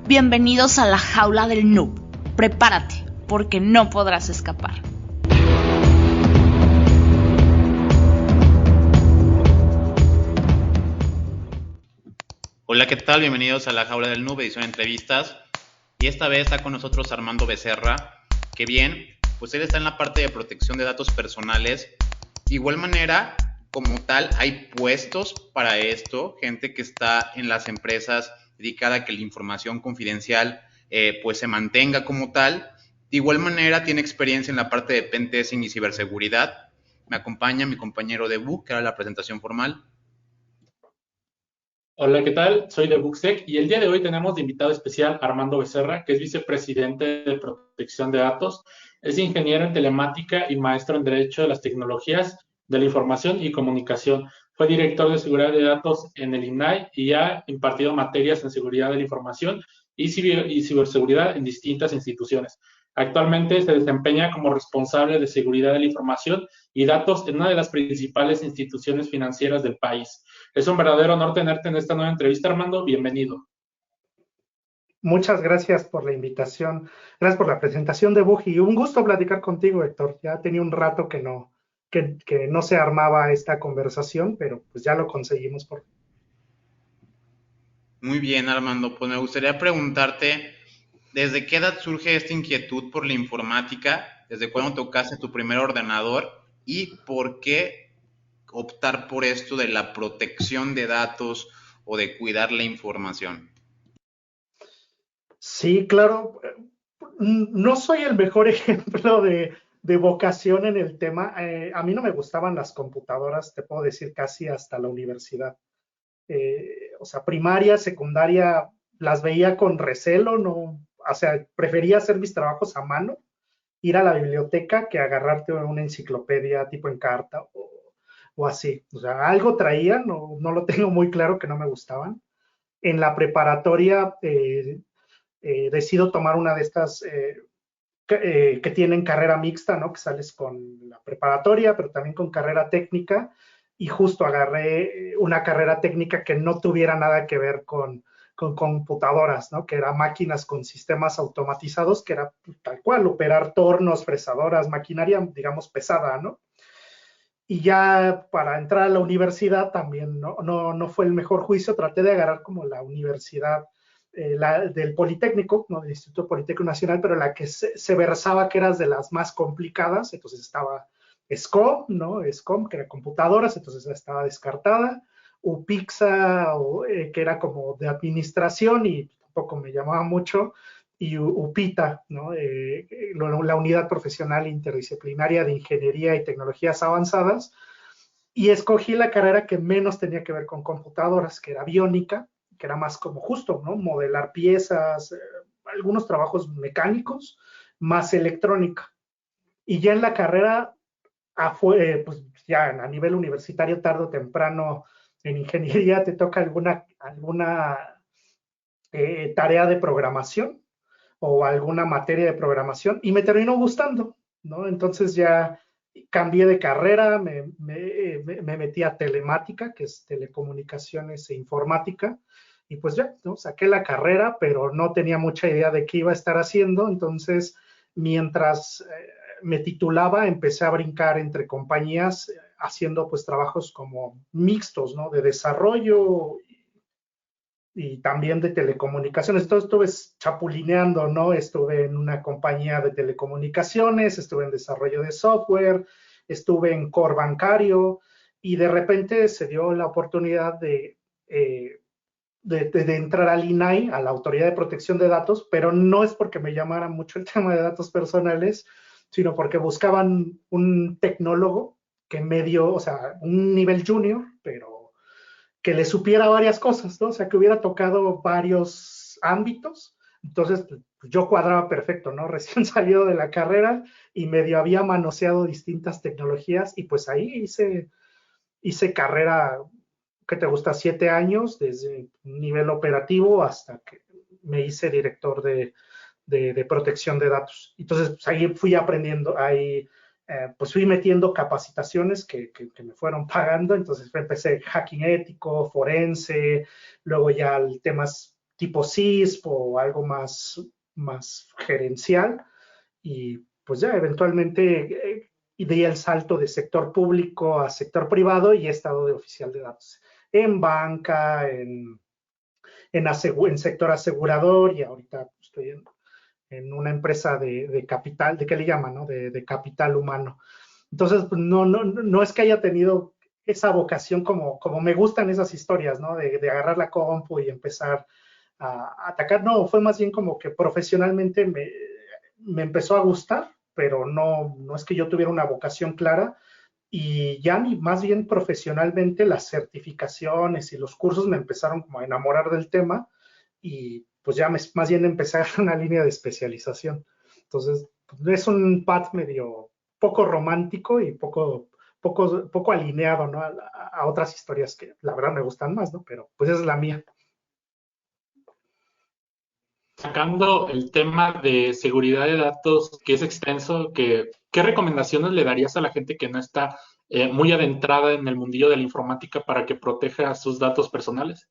Bienvenidos a la jaula del noob. Prepárate, porque no podrás escapar. Hola, ¿qué tal? Bienvenidos a la jaula del noob, edición de entrevistas. Y esta vez está con nosotros Armando Becerra, que bien, pues él está en la parte de protección de datos personales. De igual manera, como tal, hay puestos para esto, gente que está en las empresas dedicada a que la información confidencial pues se mantenga como tal. De igual manera, tiene experiencia en la parte de pentesting y ciberseguridad. Me acompaña mi compañero de Book, que era la presentación formal. Hola, ¿qué tal? Soy de Buxtec y el día de hoy tenemos de invitado especial a Armando Becerra, que es vicepresidente de protección de datos, es ingeniero en telemática y maestro en Derecho de las Tecnologías de la Información y Comunicación. Fue director de seguridad de datos en el INAI y ha impartido materias en seguridad de la información y ciberseguridad en distintas instituciones. Actualmente se desempeña como responsable de seguridad de la información y datos en una de las principales instituciones financieras del país. Es un verdadero honor tenerte en esta nueva entrevista, Armando. Bienvenido. Muchas gracias por la invitación. Gracias por la presentación de Buji. Un gusto platicar contigo, Héctor. Ya tenía un rato que no se armaba esta conversación, pero pues ya lo conseguimos. Muy bien, Armando. Pues me gustaría preguntarte, ¿desde qué edad surge esta inquietud por la informática? ¿Desde cuándo tocaste tu primer ordenador? ¿Y por qué optar por esto de la protección de datos o de cuidar la información? Sí, claro. No soy el mejor ejemplo de vocación en el tema. A mí no me gustaban las computadoras, te puedo decir, casi hasta la universidad. O sea, primaria, secundaria, las veía con recelo, no, o sea, prefería hacer mis trabajos a mano, ir a la biblioteca que agarrarte una enciclopedia tipo en carta o así. O sea, algo traía, no lo tengo muy claro que no me gustaban. En la preparatoria decido tomar una de estas que tienen carrera mixta, ¿no? Que sales con la preparatoria, pero también con carrera técnica, y justo agarré una carrera técnica que no tuviera nada que ver con computadoras, ¿no? Que era máquinas con sistemas automatizados, que era tal cual, operar tornos, fresadoras, maquinaria, digamos, pesada, ¿no? Y ya para entrar a la universidad también no fue el mejor juicio, traté de agarrar como la universidad del Politécnico, ¿no? Del Instituto Politécnico Nacional, pero la que se versaba que era de las más complicadas, entonces estaba SCOM, ¿no? SCOM, que era computadoras, entonces estaba descartada, UPIXA, que era como de administración y tampoco me llamaba mucho, y UPITA, ¿no? La Unidad Profesional Interdisciplinaria de Ingeniería y Tecnologías Avanzadas, y escogí la carrera que menos tenía que ver con computadoras, que era aviónica, que era más como justo, ¿no? Modelar piezas, algunos trabajos mecánicos, más electrónica. Y ya en la carrera, pues ya a nivel universitario, tarde o temprano, en ingeniería te toca alguna tarea de programación o alguna materia de programación y me terminó gustando, ¿no? Entonces ya cambié de carrera, me metí a telemática, que es telecomunicaciones e informática, y pues ya, ¿no? Saqué la carrera, pero no tenía mucha idea de qué iba a estar haciendo, entonces mientras me titulaba, empecé a brincar entre compañías haciendo pues trabajos como mixtos, ¿no? De desarrollo y también de telecomunicaciones. Entonces estuve chapulineando, ¿no? Estuve en una compañía de telecomunicaciones, estuve en desarrollo de software, estuve en core bancario y de repente se dio la oportunidad de entrar al INAI, a la Autoridad de Protección de Datos, pero no es porque me llamara mucho el tema de datos personales, sino porque buscaban un tecnólogo que medio, o sea, un nivel junior, pero que le supiera varias cosas, ¿no? O sea, que hubiera tocado varios ámbitos. Entonces, pues, yo cuadraba perfecto, ¿no? Recién salido de la carrera y medio había manoseado distintas tecnologías y pues ahí hice carrera, ¿qué te gusta? 7 años, desde un nivel operativo hasta que me hice director de protección de datos. Entonces, pues ahí fui aprendiendo, ahí pues fui metiendo capacitaciones que me fueron pagando, entonces empecé hacking ético, forense, luego ya temas tipo CISP o algo más gerencial, y pues ya eventualmente di el salto de sector público a sector privado y he estado de oficial de datos en banca, en sector asegurador, y ahorita estoy en una empresa de capital, ¿de qué le llaman, no? De capital humano. Entonces, pues, no es que haya tenido esa vocación como me gustan esas historias, ¿no? De agarrar la compu y empezar a atacar. No, fue más bien como que profesionalmente me empezó a gustar, pero no es que yo tuviera una vocación clara, y ya más bien profesionalmente las certificaciones y los cursos me empezaron como a enamorar del tema, y pues ya más bien empecé a hacer una línea de especialización. Entonces, pues, es un path medio poco romántico y poco alineado, ¿no? A otras historias que la verdad me gustan más, ¿no? Pero pues esa es la mía. Sacando el tema de seguridad de datos, que es extenso, ¿qué recomendaciones le darías a la gente que no está muy adentrada en el mundillo de la informática para que proteja sus datos personales?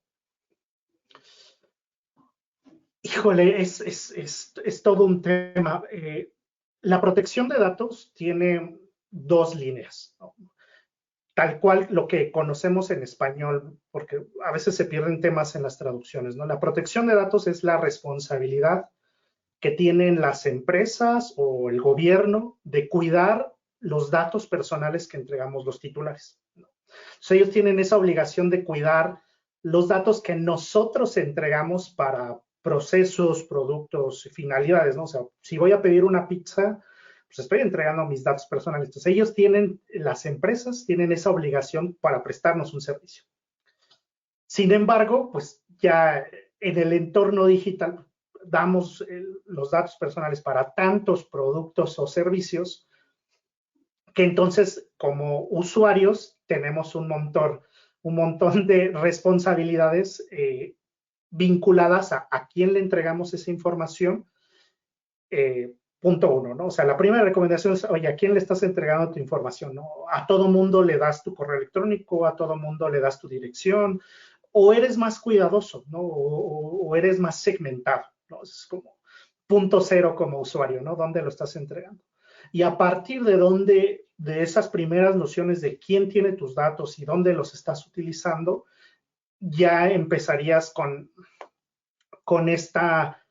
Híjole, es todo un tema. La protección de datos tiene dos líneas, ¿no? Tal cual lo que conocemos en español, porque a veces se pierden temas en las traducciones, ¿no? La protección de datos es la responsabilidad que tienen las empresas o el gobierno de cuidar los datos personales que entregamos los titulares, ¿no? Entonces, ellos tienen esa obligación de cuidar los datos que nosotros entregamos para procesos, productos, finalidades, ¿no? O sea, si voy a pedir una pizza, pues estoy entregando mis datos personales. Entonces, ellos tienen, las empresas tienen esa obligación para prestarnos un servicio. Sin embargo, pues ya en el entorno digital damos los datos personales para tantos productos o servicios que entonces como usuarios tenemos un montón de responsabilidades vinculadas a quién le entregamos esa información. Punto uno, ¿no? O sea, la primera recomendación es, oye, ¿a quién le estás entregando tu información, no? A todo mundo le das tu correo electrónico, a todo mundo le das tu dirección, o eres más cuidadoso, ¿no? O eres más segmentado, ¿no? Es como punto cero como usuario, ¿no? ¿Dónde lo estás entregando? Y a partir de esas primeras nociones de quién tiene tus datos y dónde los estás utilizando, ya empezarías con esta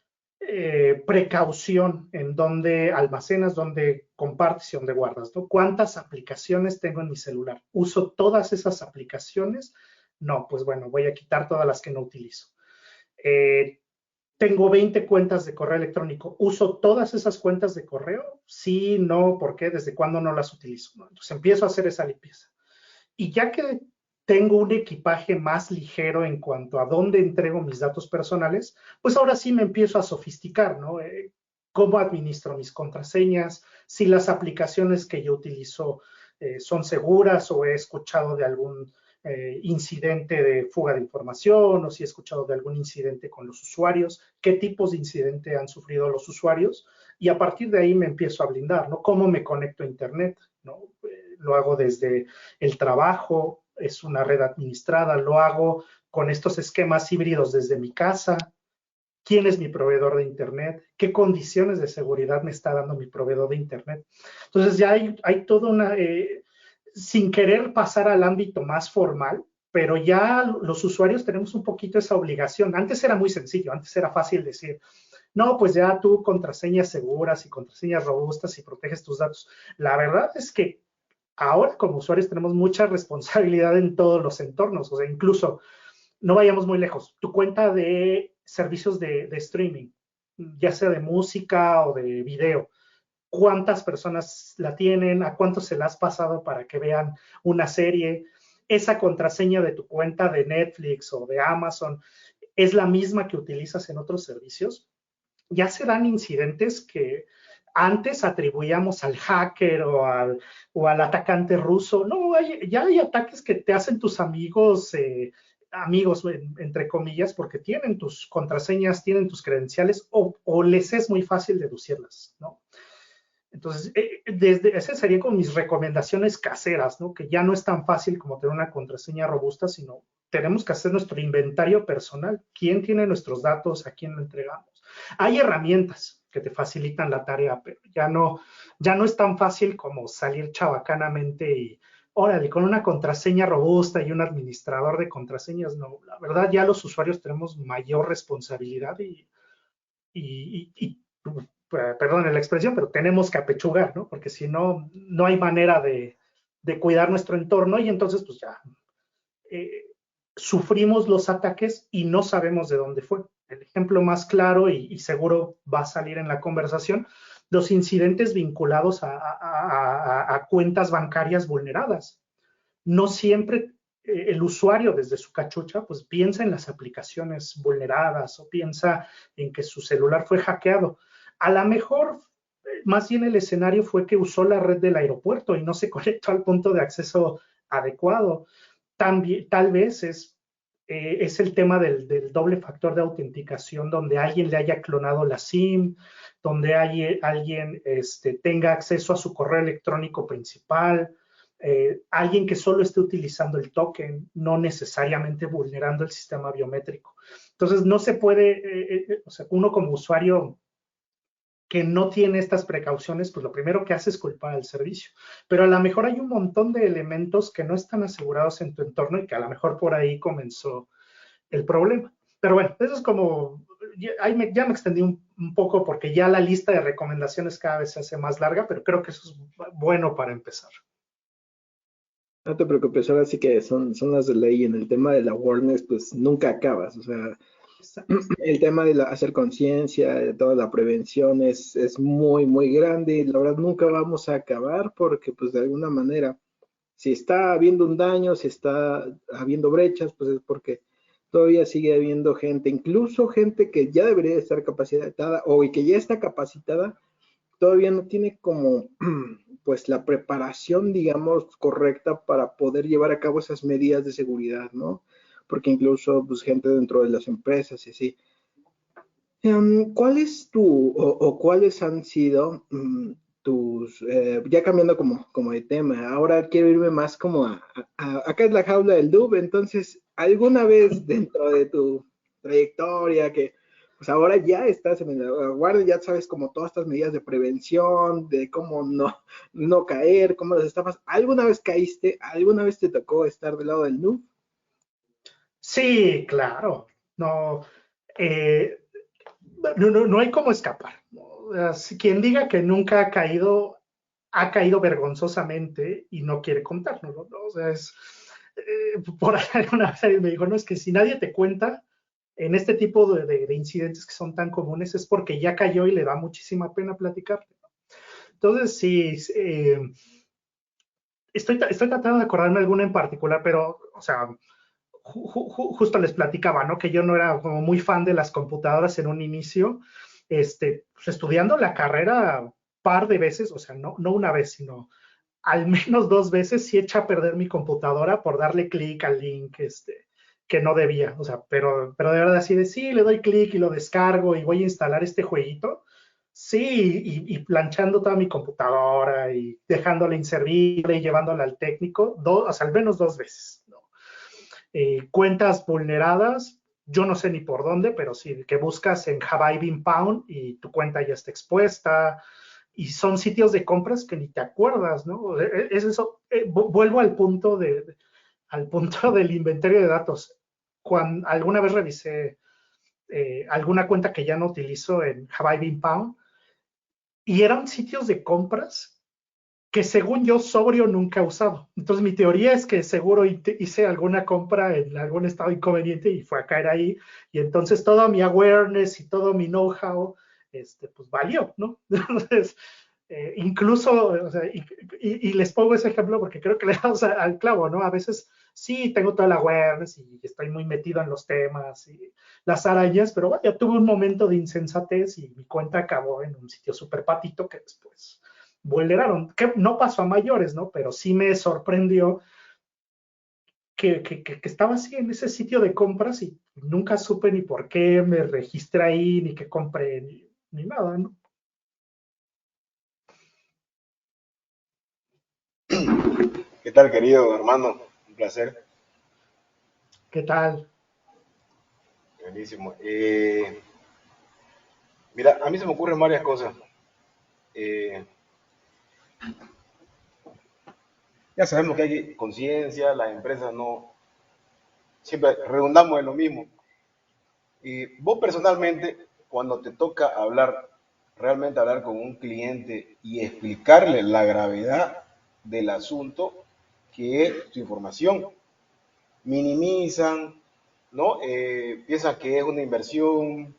precaución en dónde almacenas, dónde compartes y dónde guardas, ¿no? ¿Cuántas aplicaciones tengo en mi celular? ¿Uso todas esas aplicaciones? No, pues bueno, voy a quitar todas las que no utilizo. Tengo 20 cuentas de correo electrónico. ¿Uso todas esas cuentas de correo? Sí, no, ¿por qué? ¿Desde cuándo no las utilizo? ¿No? Entonces empiezo a hacer esa limpieza. Y ya que tengo un equipaje más ligero en cuanto a dónde entrego mis datos personales, pues ahora sí me empiezo a sofisticar, ¿no? ¿Cómo administro mis contraseñas? Si las aplicaciones que yo utilizo son seguras, o he escuchado de algún incidente de fuga de información, o si he escuchado de algún incidente con los usuarios, qué tipos de incidente han sufrido los usuarios, y a partir de ahí me empiezo a blindar, ¿no? ¿Cómo me conecto a Internet? ¿No? Lo hago desde el trabajo, es una red administrada, lo hago con estos esquemas híbridos desde mi casa. ¿Quién es mi proveedor de Internet? ¿Qué condiciones de seguridad me está dando mi proveedor de Internet? Entonces ya hay toda una, sin querer pasar al ámbito más formal, pero ya los usuarios tenemos un poquito esa obligación. Antes era muy sencillo, antes era fácil decir, no, pues ya tú contraseñas seguras y contraseñas robustas y proteges tus datos. La verdad es que ahora como usuarios tenemos mucha responsabilidad en todos los entornos, o sea, incluso no vayamos muy lejos, tu cuenta de servicios de streaming, ya sea de música o de video, ¿cuántas personas la tienen? ¿A cuántos se la has pasado para que vean una serie? Esa contraseña de tu cuenta de Netflix o de Amazon es la misma que utilizas en otros servicios. Ya se dan incidentes que antes atribuíamos al hacker o al atacante ruso. No, ya hay ataques que te hacen tus amigos, amigos entre comillas, porque tienen tus contraseñas, tienen tus credenciales, o les es muy fácil deducirlas, ¿no? Entonces, esas serían como mis recomendaciones caseras, ¿no? Que ya no es tan fácil como tener una contraseña robusta, sino tenemos que hacer nuestro inventario personal. ¿Quién tiene nuestros datos? ¿A quién lo entregamos? Hay herramientas que te facilitan la tarea, pero ya no es tan fácil como salir chabacanamente y, órale, con una contraseña robusta y un administrador de contraseñas. No, la verdad ya los usuarios tenemos mayor responsabilidad y perdón la expresión, pero tenemos que apechugar, ¿no? Porque si no, no hay manera de cuidar nuestro entorno y entonces pues ya sufrimos los ataques y no sabemos de dónde fue. El ejemplo más claro y seguro va a salir en la conversación, los incidentes vinculados a cuentas bancarias vulneradas. No siempre el usuario desde su cachucha pues piensa en las aplicaciones vulneradas o piensa en que su celular fue hackeado. A lo mejor más bien el escenario fue que usó la red del aeropuerto y no se conectó al punto de acceso adecuado. También, tal vez es el tema del doble factor de autenticación, donde alguien le haya clonado la SIM, donde alguien tenga acceso a su correo electrónico principal, alguien que solo esté utilizando el token, no necesariamente vulnerando el sistema biométrico. Entonces, no se puede, o sea, uno como usuario que no tiene estas precauciones, pues lo primero que hace es culpar al servicio. Pero a lo mejor hay un montón de elementos que no están asegurados en tu entorno y que a lo mejor por ahí comenzó el problema. Pero bueno, eso es como, ya me extendí un poco porque ya la lista de recomendaciones cada vez se hace más larga, pero creo que eso es bueno para empezar. No te preocupes, ahora sí que son las de ley. En el tema de la awareness, pues nunca acabas. O sea, el tema de hacer conciencia, de toda la prevención es muy, muy grande y la verdad nunca vamos a acabar porque pues de alguna manera, si está habiendo un daño, si está habiendo brechas, pues es porque todavía sigue habiendo gente, incluso gente que ya debería estar capacitada o que ya está capacitada, todavía no tiene como pues la preparación, digamos, correcta para poder llevar a cabo esas medidas de seguridad, ¿no? Porque incluso pues gente dentro de las empresas y así. ¿Cuál es o cuáles han sido tus, ya cambiando como de tema, ahora quiero irme más como acá es la jaula del Dub, entonces, ¿alguna vez dentro de tu trayectoria que pues ahora ya estás en el guardia, ya sabes como todas estas medidas de prevención, de cómo no caer, cómo las estafas, ¿alguna vez caíste? ¿Alguna vez te tocó estar del lado del noob? Sí, claro. No, no hay cómo escapar. Quien diga que nunca ha caído vergonzosamente y no quiere contárnoslo, ¿no? O sea, por ahí una vez alguien me dijo, no, es que si nadie te cuenta en este tipo de incidentes que son tan comunes es porque ya cayó y le da muchísima pena platicar. Entonces, sí, estoy tratando de acordarme alguna en particular, pero, o sea, justo les platicaba, ¿no? Que yo no era como muy fan de las computadoras en un inicio, pues estudiando la carrera par de veces, o sea, no una vez, sino al menos 2 veces sí eché a perder mi computadora por darle clic al link, que no debía, o sea, pero de verdad así de sí, le doy clic y lo descargo y voy a instalar este jueguito, sí, y planchando toda mi computadora y dejándola inservible y llevándola al técnico, o sea, al menos 2 veces, ¿no? Cuentas vulneradas, yo no sé ni por dónde, pero sí, que buscas en Have I Been Pwned y tu cuenta ya está expuesta, y son sitios de compras que ni te acuerdas, ¿no? Es eso, vuelvo al punto del inventario de datos. Cuando alguna vez revisé alguna cuenta que ya no utilizo en Have I Been Pwned, y eran sitios de compras que según yo sobrio nunca he usado. Entonces mi teoría es que seguro hice alguna compra en algún estado inconveniente y fue a caer ahí, y entonces todo mi awareness y todo mi know-how, pues valió, ¿no? Entonces, incluso, o sea, y les pongo ese ejemplo porque creo que le damos al clavo, ¿no? A veces sí tengo toda la awareness y estoy muy metido en los temas y las arañas, pero bueno, tuve un momento de insensatez y mi cuenta acabó en un sitio súper patito que después vulneraron, que no pasó a mayores, ¿no? Pero sí me sorprendió que estaba así en ese sitio de compras y nunca supe ni por qué me registré ahí, ni qué compré, ni nada, ¿no? ¿Qué tal, querido hermano? Un placer. ¿Qué tal? Buenísimo. Mira, a mí se me ocurren varias cosas. Eh, ya sabemos que hay conciencia, las empresas no, siempre redundamos en lo mismo. Y vos personalmente, cuando te toca hablar, realmente hablar con un cliente y explicarle la gravedad del asunto, que es tu información, minimizan, ¿no? Piensan que es una inversión,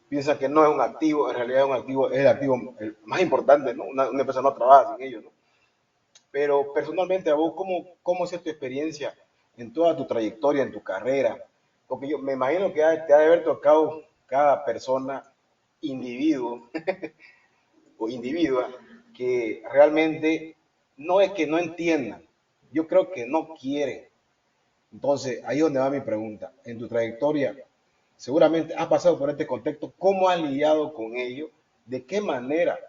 piensan que no es un activo, en realidad es un activo, es el activo más importante, ¿no? Una empresa no trabaja sin ello, ¿no? Pero personalmente, a vos, ¿cómo es tu experiencia en toda tu trayectoria, en tu carrera? Porque yo me imagino que te ha de haber tocado cada persona, individuo o individua, que realmente no es que no entiendan, yo creo que no quieren. Entonces, ahí es donde va mi pregunta. En tu trayectoria, seguramente has pasado por este contexto, ¿cómo has lidiado con ello? ¿De qué manera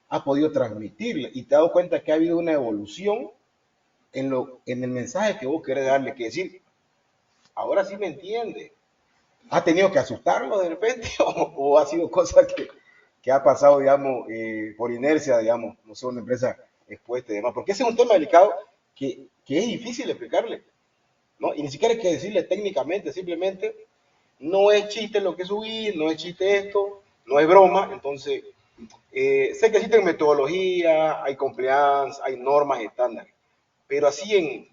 has podido transmitirle? Y te has dado cuenta que ha habido una evolución en el mensaje que vos querés darle, que decir, ahora sí me entiende. ¿Ha tenido que asustarlo de repente o ha sido cosa que ha pasado, digamos, por inercia, digamos, no sé, una empresa expuesta y demás? Porque ese es un tema delicado que es difícil explicarle, ¿no? Y ni siquiera hay que decirle técnicamente, simplemente no es chiste lo que subí, no es chiste esto, no es broma. Entonces, sé que existen metodologías, hay compliance, hay normas estándares, pero así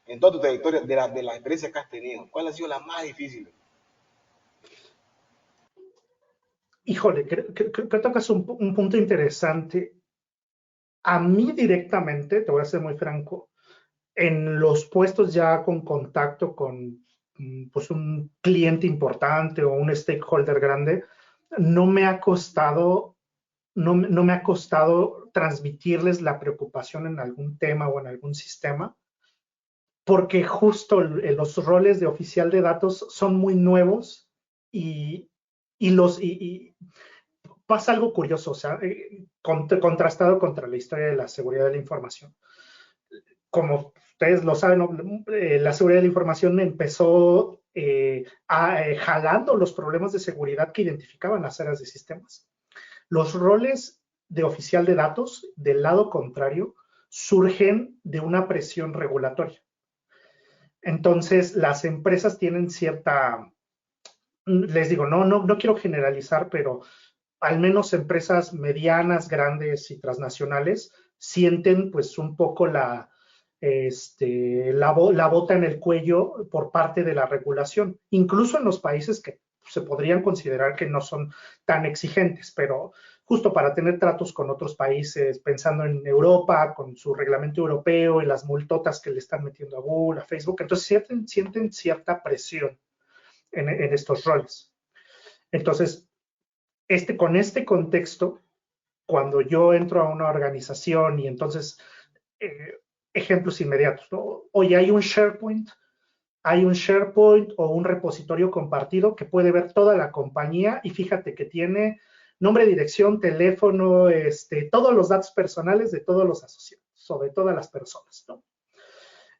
en toda tu trayectoria, de las experiencias que has tenido, ¿cuál ha sido la más difícil? Híjole, creo que tocas un punto interesante. A mí directamente, te voy a ser muy franco, en los puestos ya con contacto con pues un cliente importante o un stakeholder grande, no me ha costado, no me ha costado transmitirles la preocupación en algún tema o en algún sistema, porque justo los roles de oficial de datos son muy nuevos y, y pasa algo curioso, o sea, contrastado contra la historia de la seguridad de la información. Como ustedes lo saben, la seguridad de la información empezó jalando los problemas de seguridad que identificaban las áreas de sistemas. Los roles de oficial de datos, del lado contrario, surgen de una presión regulatoria. Entonces, las empresas tienen cierta, les digo, no quiero generalizar, pero al menos empresas medianas, grandes y transnacionales sienten pues un poco la bota en el cuello por parte de la regulación, incluso en los países que se podrían considerar que no son tan exigentes, pero justo para tener tratos con otros países, pensando en Europa, con su reglamento europeo y las multotas que le están metiendo a Google, a Facebook, entonces sienten cierta presión en estos roles. Entonces, con este contexto, cuando yo entro a una organización y entonces, ejemplos inmediatos, ¿no? Oye, hay un SharePoint o un repositorio compartido que puede ver toda la compañía y fíjate que tiene nombre, dirección, teléfono, todos los datos personales de todos los asociados o de todas las personas, ¿no?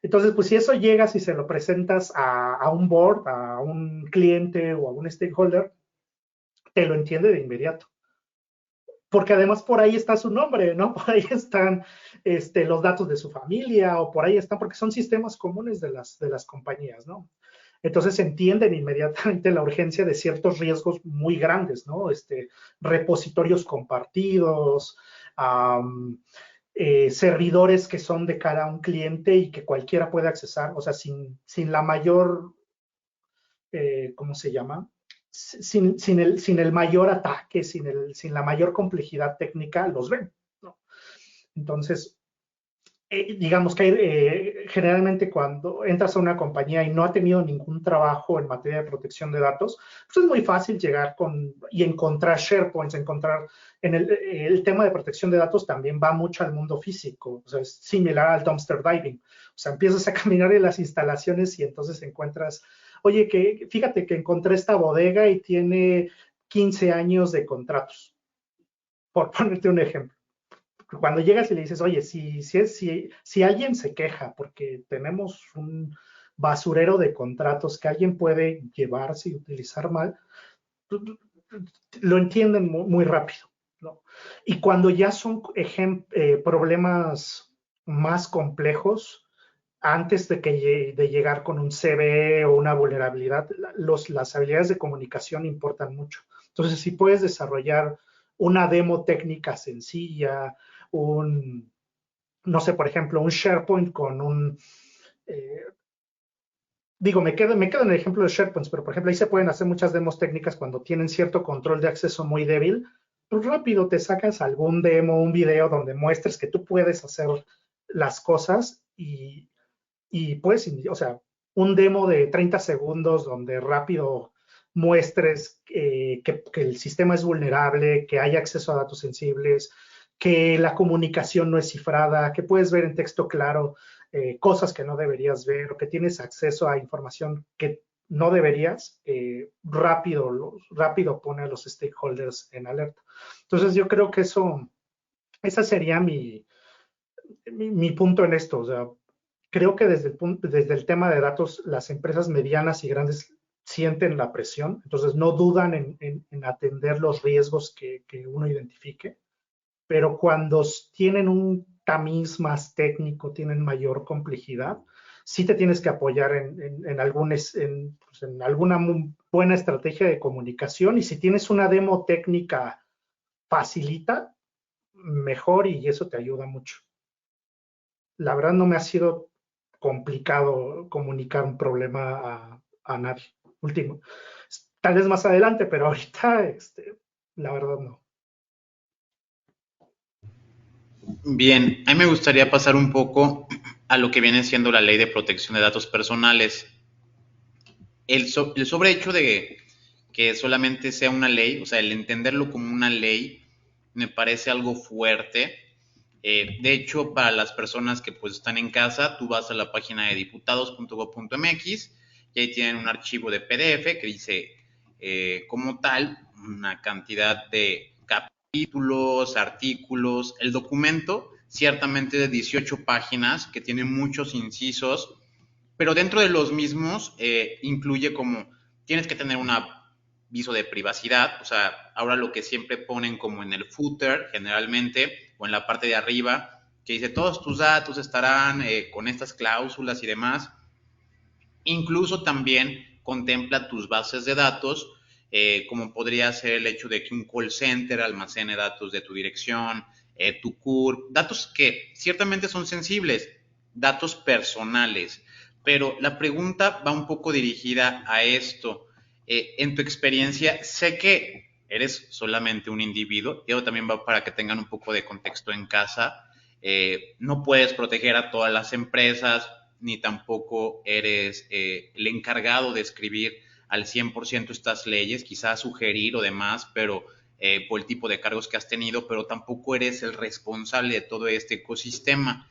Entonces, pues si eso llegas y se lo presentas a un board, a un cliente o a un stakeholder, te lo entiende de inmediato. Porque además por ahí está su nombre, ¿no? Por ahí están los datos de su familia o por ahí están, porque son sistemas comunes de las compañías, ¿no? Entonces entienden inmediatamente la urgencia de ciertos riesgos muy grandes, ¿no? Repositorios compartidos, servidores que son de cara a un cliente y que cualquiera puede accesar, o sea, sin la mayor, ¿cómo se llama? Sin el mayor ataque, sin la mayor complejidad técnica, los ven, ¿no? Entonces, digamos que generalmente cuando entras a una compañía y no ha tenido ningún trabajo en materia de protección de datos, pues es muy fácil llegar y encontrar SharePoints, el tema de protección de datos también va mucho al mundo físico, o sea, es similar al dumpster diving, o sea, empiezas a caminar en las instalaciones y entonces encuentras, oye, fíjate que encontré esta bodega y tiene 15 años de contratos, por ponerte un ejemplo. Cuando llegas y le dices, oye, si alguien se queja porque tenemos basurero de contratos que alguien puede llevarse y utilizar mal, lo entienden muy rápido, ¿no? Y cuando ya son problemas más complejos, antes de llegar con un CVE o una vulnerabilidad, las habilidades de comunicación importan mucho. Entonces, si puedes desarrollar una demo técnica sencilla, no sé, por ejemplo, un SharePoint con me quedo en el ejemplo de SharePoint, pero por ejemplo, ahí se pueden hacer muchas demos técnicas cuando tienen cierto control de acceso muy débil. Pues rápido te sacas algún demo, un video donde muestres que tú puedes hacer las cosas y puedes, o sea, un demo de 30 segundos donde rápido muestres que el sistema es vulnerable, que hay acceso a datos sensibles, que la comunicación no es cifrada, que puedes ver en texto claro cosas que no deberías ver o que tienes acceso a información que no deberías, rápido pone a los stakeholders en alerta. Entonces yo creo que esa sería mi punto en esto. O sea, creo que desde el tema de datos, las empresas medianas y grandes sienten la presión, entonces no dudan en atender los riesgos que uno identifique, pero cuando tienen un tamiz más técnico, tienen mayor complejidad, sí te tienes que apoyar en alguna buena estrategia de comunicación, y si tienes una demo técnica facilita, mejor, y eso te ayuda mucho. La verdad no me ha sido complicado comunicar un problema a nadie. Último. Tal vez más adelante, pero ahorita, la verdad no. Bien, a mí me gustaría pasar un poco a lo que viene siendo la ley de protección de datos personales. El sobrehecho de que solamente sea una ley, o sea, el entenderlo como una ley, me parece algo fuerte. De hecho, para las personas que pues están en casa, tú vas a la página de diputados.gov.mx y ahí tienen un archivo de PDF que dice como tal una cantidad de capítulos, artículos. El documento ciertamente de 18 páginas que tiene muchos incisos, pero dentro de los mismos incluye como tienes que tener un aviso de privacidad, o sea, ahora lo que siempre ponen como en el footer generalmente o en la parte de arriba, que dice todos tus datos estarán con estas cláusulas y demás. Incluso también contempla tus bases de datos, como podría ser el hecho de que un call center almacene datos de tu dirección, tu CURP, datos que ciertamente son sensibles, datos personales. Pero la pregunta va un poco dirigida a esto. En tu experiencia, sé que eres solamente un individuo, y eso también va para que tengan un poco de contexto en casa. No puedes proteger a todas las empresas, ni tampoco eres el encargado de escribir al 100% estas leyes, quizás sugerir o demás, pero por el tipo de cargos que has tenido, pero tampoco eres el responsable de todo este ecosistema.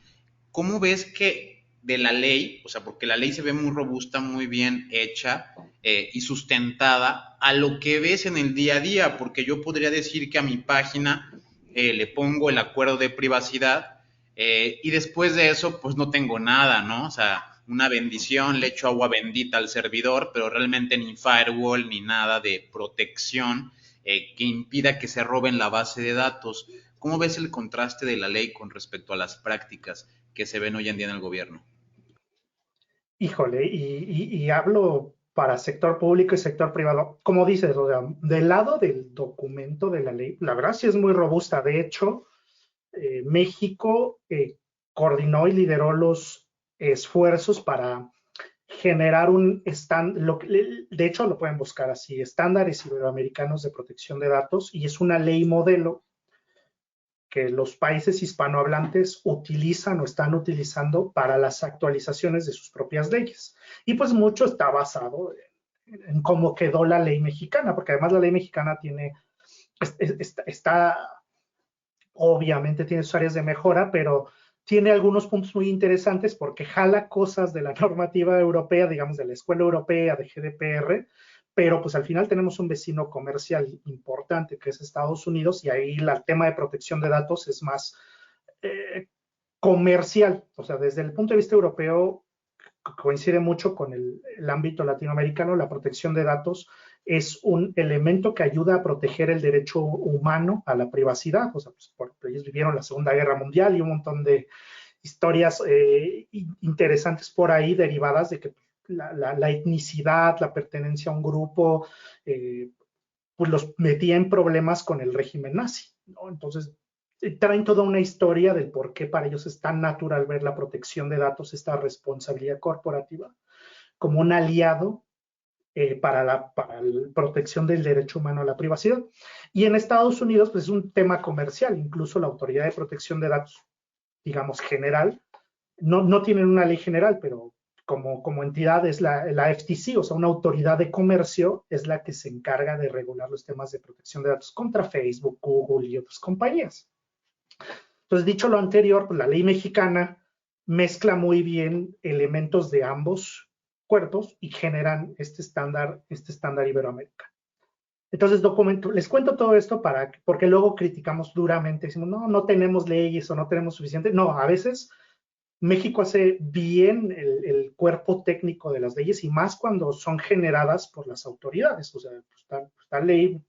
¿Cómo ves que de la ley, o sea, porque la ley se ve muy robusta, muy bien hecha y sustentada, a lo que ves en el día a día? Porque yo podría decir que a mi página le pongo el acuerdo de privacidad y después de eso, pues no tengo nada, ¿no? O sea, una bendición, le echo agua bendita al servidor, pero realmente ni firewall ni nada de protección que impida que se roben la base de datos. ¿Cómo ves el contraste de la ley con respecto a las prácticas que se ven hoy en día en el gobierno? Híjole, y hablo para sector público y sector privado. Como dices, o sea, del lado del documento de la ley, la verdad sí es muy robusta. De hecho, México coordinó y lideró los esfuerzos para generar un estándar, de hecho lo pueden buscar así, estándares iberoamericanos de protección de datos, y es una ley modelo que los países hispanohablantes utilizan o están utilizando para las actualizaciones de sus propias leyes. Y pues mucho está basado en cómo quedó la ley mexicana, porque además la ley mexicana obviamente tiene sus áreas de mejora, pero tiene algunos puntos muy interesantes porque jala cosas de la normativa europea, digamos de la escuela europea, de GDPR, pero pues al final tenemos un vecino comercial importante que es Estados Unidos, y ahí el tema de protección de datos es más comercial. O sea, desde el punto de vista europeo, coincide mucho con el ámbito latinoamericano. La protección de datos es un elemento que ayuda a proteger el derecho humano a la privacidad. O sea, pues, ellos vivieron la Segunda Guerra Mundial y un montón de historias interesantes por ahí derivadas de que la etnicidad, la pertenencia a un grupo, pues los metía en problemas con el régimen nazi, ¿no? Entonces, traen toda una historia del por qué para ellos es tan natural ver la protección de datos, esta responsabilidad corporativa, como un aliado para la protección del derecho humano a la privacidad. Y en Estados Unidos, pues es un tema comercial, incluso la Autoridad de Protección de Datos, digamos, general, no tienen una ley general, pero como entidad es la FTC, o sea, una autoridad de comercio es la que se encarga de regular los temas de protección de datos contra Facebook, Google y otras compañías. Entonces, dicho lo anterior, pues la ley mexicana mezcla muy bien elementos de ambos cuerpos y generan este estándar iberoamericano. Entonces, les cuento todo esto porque luego criticamos duramente, decimos, no tenemos leyes o no tenemos suficiente. No, a veces México hace bien el cuerpo técnico de las leyes y más cuando son generadas por las autoridades. O sea, esta ley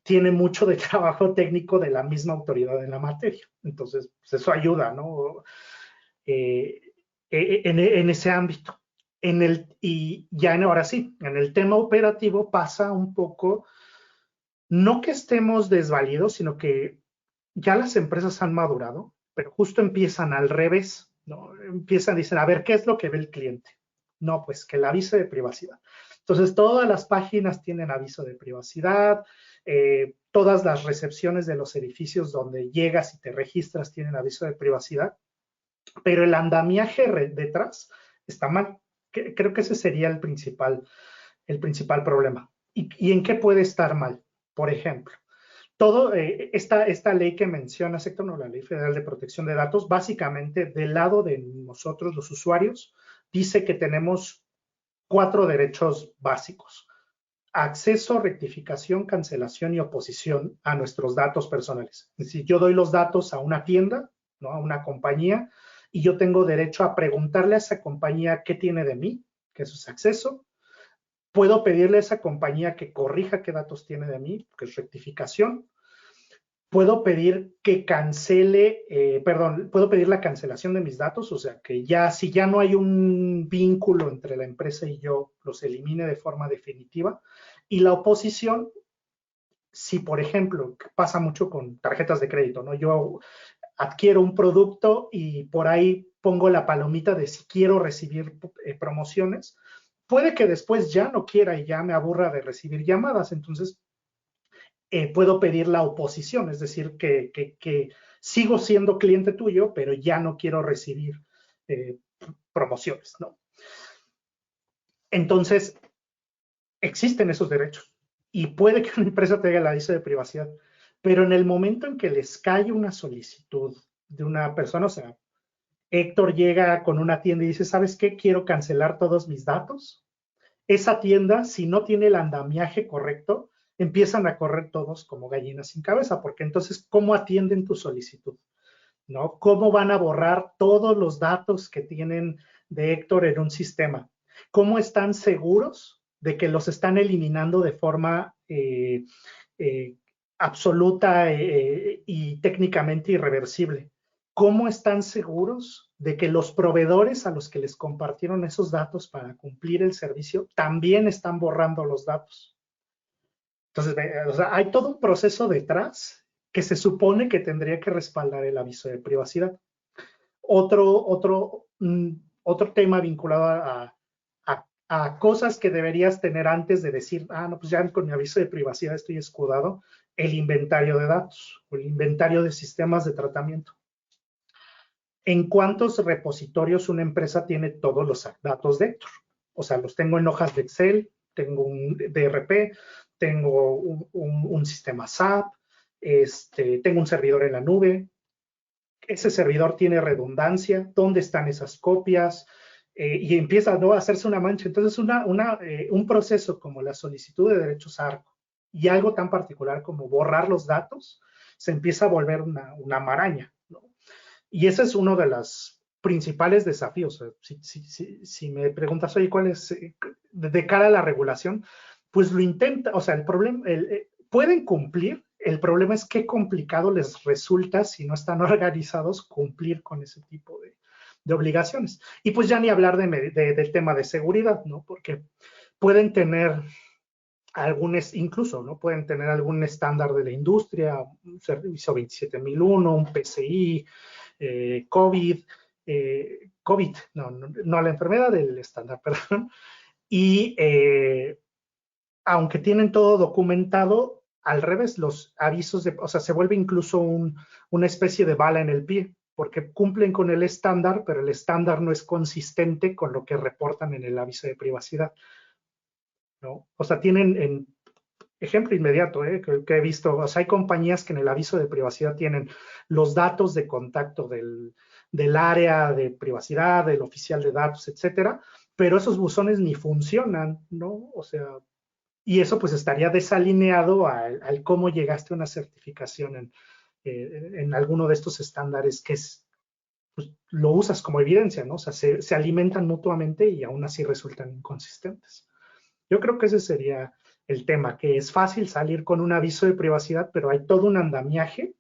tiene mucho de trabajo técnico de la misma autoridad en la materia. Entonces, pues eso ayuda, ¿no? En ese ámbito. Y ya ahora sí, en el tema operativo pasa un poco, no que estemos desvalidos, sino que ya las empresas han madurado, pero justo empiezan al revés, ¿no? Dicen, a ver, ¿qué es lo que ve el cliente? No, pues que el aviso de privacidad. Entonces, todas las páginas tienen aviso de privacidad, todas las recepciones de los edificios donde llegas y te registras tienen aviso de privacidad, pero el andamiaje detrás está mal. Creo que ese sería el principal problema. ¿Y en qué puede estar mal? Por ejemplo, esta ley que menciona, Héctor, no, la Ley Federal de Protección de Datos, básicamente del lado de nosotros, los usuarios, dice que tenemos 4 derechos básicos: acceso, rectificación, cancelación y oposición a nuestros datos personales. Es decir, yo doy los datos a una tienda, ¿no? A una compañía, y yo tengo derecho a preguntarle a esa compañía qué tiene de mí, que eso es acceso. Puedo pedirle a esa compañía que corrija qué datos tiene de mí, que es rectificación. Puedo pedir que puedo pedir la cancelación de mis datos, o sea, que si ya no hay un vínculo entre la empresa y yo, los elimine de forma definitiva. Y la oposición, si por ejemplo, pasa mucho con tarjetas de crédito, ¿no? Yo adquiero un producto y por ahí pongo la palomita de si quiero recibir promociones, puede que después ya no quiera y ya me aburra de recibir llamadas, entonces puedo pedir la oposición, es decir, que sigo siendo cliente tuyo, pero ya no quiero recibir promociones, ¿no? Entonces, existen esos derechos y puede que una empresa tenga el aviso de privacidad, pero en el momento en que les cae una solicitud de una persona, o sea, Héctor llega con una tienda y dice, ¿sabes qué? Quiero cancelar todos mis datos. Esa tienda, si no tiene el andamiaje correcto, empiezan a correr todos como gallinas sin cabeza, porque entonces, ¿cómo atienden tu solicitud? ¿No? ¿Cómo van a borrar todos los datos que tienen de Héctor en un sistema? ¿Cómo están seguros de que los están eliminando de forma absoluta y técnicamente irreversible? ¿Cómo están seguros de que los proveedores a los que les compartieron esos datos para cumplir el servicio también están borrando los datos? Entonces, o sea, hay todo un proceso detrás que se supone que tendría que respaldar el aviso de privacidad. Otro tema vinculado a cosas que deberías tener antes de decir, no, pues ya con mi aviso de privacidad estoy escudado, el inventario de datos o el inventario de sistemas de tratamiento. ¿En cuántos repositorios una empresa tiene todos los datos de Héctor? O sea, los tengo en hojas de Excel, tengo un DRP, tengo un sistema SAP, tengo un servidor en la nube. Ese servidor tiene redundancia, ¿dónde están esas copias? Y empieza, ¿no?, a hacerse una mancha. Entonces, un proceso como la solicitud de derechos ARCO y algo tan particular como borrar los datos, se empieza a volver una maraña, ¿no? Y ese es uno de los principales desafíos. Si me preguntas, oye, ¿cuál es de cara a la regulación? Pues lo intenta, o sea, el problema, pueden cumplir, el problema es qué complicado les resulta si no están organizados cumplir con ese tipo de obligaciones. Y pues ya ni hablar del tema de seguridad, ¿no? Porque pueden tener incluso, ¿no? Pueden tener algún estándar de la industria, un servicio 27001, un PCI, COVID, no la enfermedad del estándar, perdón. Y aunque tienen todo documentado, al revés, los avisos, o sea, se vuelve incluso una especie de bala en el pie, porque cumplen con el estándar, pero el estándar no es consistente con lo que reportan en el aviso de privacidad, ¿no? O sea, tienen, en ejemplo inmediato, que he visto, o sea, hay compañías que en el aviso de privacidad tienen los datos de contacto del área de privacidad, del oficial de datos, etcétera, pero esos buzones ni funcionan, ¿no? O sea, y eso pues estaría desalineado al cómo llegaste a una certificación en alguno de estos estándares que pues, lo usas como evidencia, ¿no? O sea, se alimentan mutuamente y aún así resultan inconsistentes. Yo creo que ese sería el tema, que es fácil salir con un aviso de privacidad, pero hay todo un andamiaje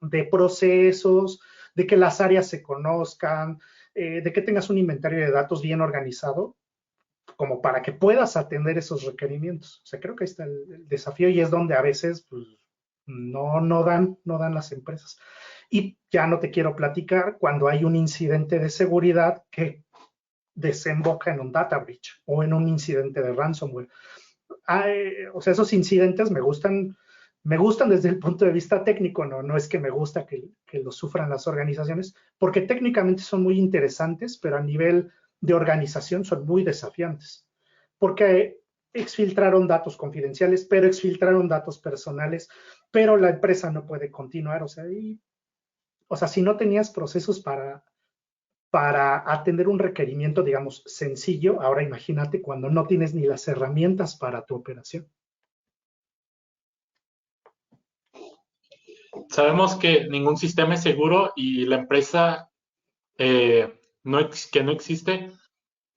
de procesos, de que las áreas se conozcan, de que tengas un inventario de datos bien organizado, como para que puedas atender esos requerimientos. O sea, creo que ahí está el desafío y es donde a veces pues, no dan las empresas. Y ya no te quiero platicar cuando hay un incidente de seguridad que desemboca en un data breach o en un incidente de ransomware. O sea, esos incidentes me gustan desde el punto de vista técnico, no es que me gusta que los sufran las organizaciones, porque técnicamente son muy interesantes, pero a nivel de organización son muy desafiantes, porque exfiltraron datos confidenciales, pero exfiltraron datos personales, pero la empresa no puede continuar, o sea, si no tenías procesos para atender un requerimiento, digamos, sencillo, ahora imagínate cuando no tienes ni las herramientas para tu operación. Sabemos que ningún sistema es seguro y la empresa que no existe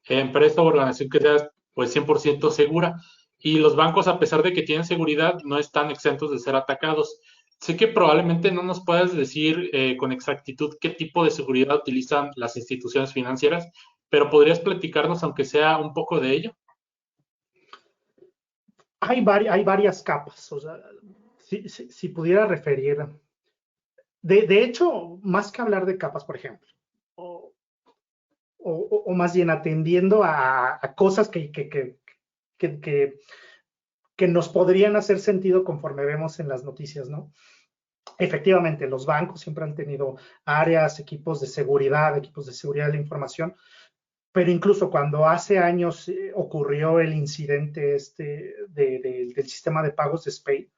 empresa o organización que sea pues 100% segura. Y los bancos, a pesar de que tienen seguridad, no están exentos de ser atacados. Sé que probablemente no nos puedas decir con exactitud qué tipo de seguridad utilizan las instituciones financieras, pero ¿podrías platicarnos, aunque sea un poco de ello? Hay varias capas, o sea, si pudiera referir. De hecho, más que hablar de capas, por ejemplo, o más bien atendiendo a cosas que nos podrían hacer sentido conforme vemos en las noticias, ¿no? Efectivamente, los bancos siempre han tenido áreas, equipos de seguridad de la información, pero incluso cuando hace años ocurrió el incidente del sistema de pagos de SPEI,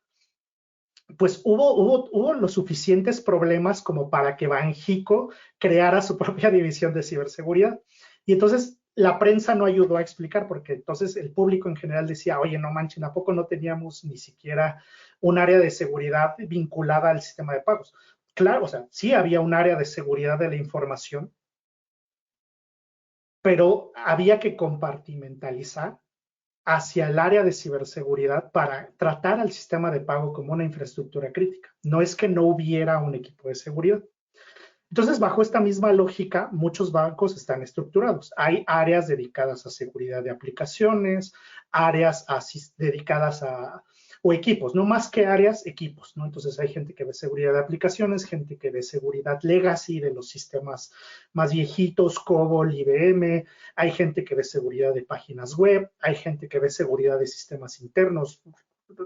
pues hubo los suficientes problemas como para que Banxico creara su propia división de ciberseguridad. Y entonces la prensa no ayudó a explicar, porque entonces el público en general decía, oye, no manchen, ¿a poco no teníamos ni siquiera un área de seguridad vinculada al sistema de pagos? Claro, o sea, sí había un área de seguridad de la información, pero había que compartimentalizar hacia el área de ciberseguridad para tratar al sistema de pago como una infraestructura crítica. No es que no hubiera un equipo de seguridad. Entonces, bajo esta misma lógica, muchos bancos están estructurados. Hay áreas dedicadas a seguridad de aplicaciones, áreas dedicadas o equipos, no más que áreas, equipos, ¿no? Entonces hay gente que ve seguridad de aplicaciones, gente que ve seguridad legacy de los sistemas más viejitos, COBOL, IBM, hay gente que ve seguridad de páginas web, hay gente que ve seguridad de sistemas internos.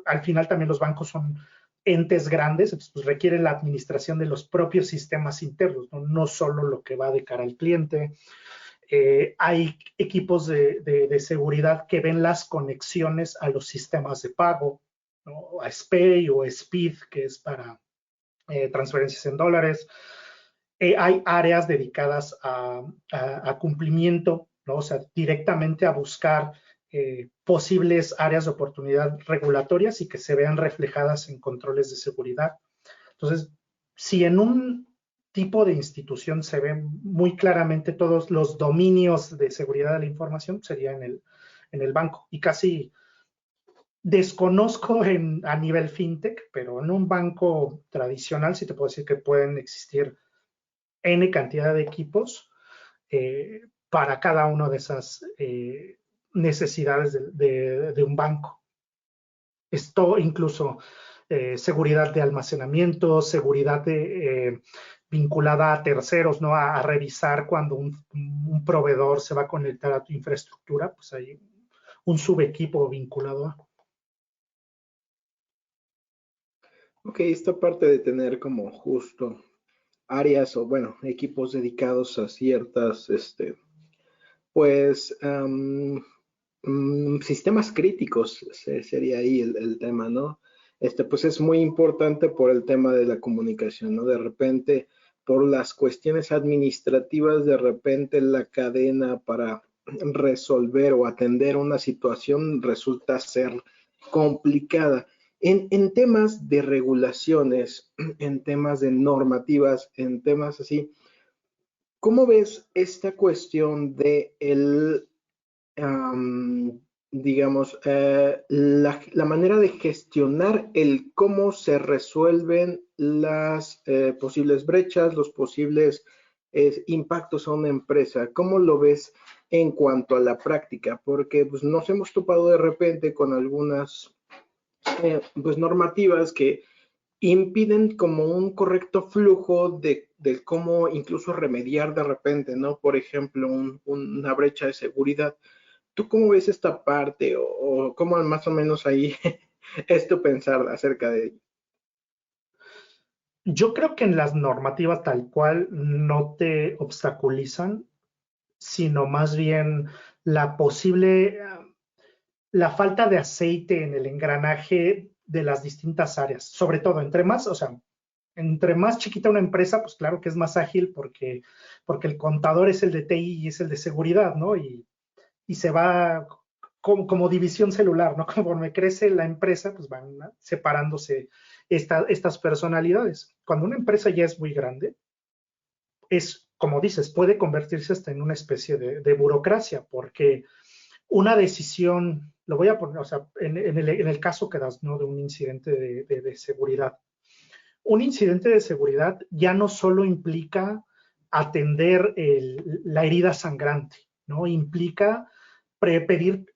Al final también los bancos son entes grandes, entonces pues requieren la administración de los propios sistemas internos, no solo lo que va de cara al cliente. Hay equipos de seguridad que ven las conexiones a los sistemas de pago, ¿no? A SPEI o SPID, que es para transferencias en dólares. Hay áreas dedicadas a cumplimiento, ¿no? O sea, directamente a buscar posibles áreas de oportunidad regulatorias y que se vean reflejadas en controles de seguridad. Entonces, si en un tipo de institución se ven muy claramente todos los dominios de seguridad de la información, sería en el banco. Y casi desconozco a nivel fintech, pero en un banco tradicional sí te puedo decir que pueden existir N cantidad de equipos para cada una de esas necesidades de un banco. Esto incluso seguridad de almacenamiento, seguridad vinculada a terceros, ¿no? A revisar cuando un proveedor se va a conectar a tu infraestructura, pues hay un subequipo vinculado a. Ok, esta parte de tener como justo áreas o bueno, equipos dedicados a ciertas, pues, sistemas críticos sería ahí el tema, ¿no? Pues es muy importante por el tema de la comunicación, ¿no? De repente, por las cuestiones administrativas, de repente la cadena para resolver o atender una situación resulta ser complicada. En temas de regulaciones, en temas de normativas, en temas así, ¿cómo ves esta cuestión de digamos, la manera de gestionar el cómo se resuelven las posibles brechas, los posibles impactos a una empresa? ¿Cómo lo ves en cuanto a la práctica? Porque pues, nos hemos topado de repente con algunas pues, normativas que impiden como un correcto flujo de cómo incluso remediar de repente, ¿no? Por ejemplo, una brecha de seguridad. ¿Tú cómo ves esta parte o cómo más o menos ahí es tu pensar acerca de ello? Yo creo que en las normativas tal cual no te obstaculizan, sino más bien la posible, la falta de aceite en el engranaje de las distintas áreas, sobre todo entre más, o sea, entre más chiquita una empresa, pues claro que es más ágil porque el contador es el de TI y es el de seguridad, ¿no? Y se va como división celular, ¿no? Conforme crece la empresa, pues van separándose estas personalidades. Cuando una empresa ya es muy grande, es, como dices, puede convertirse hasta en una especie de burocracia, porque una decisión, lo voy a poner, o sea, en el caso que das, ¿no? De un incidente de seguridad. Un incidente de seguridad ya no solo implica atender la herida sangrante, ¿no? Implica pedir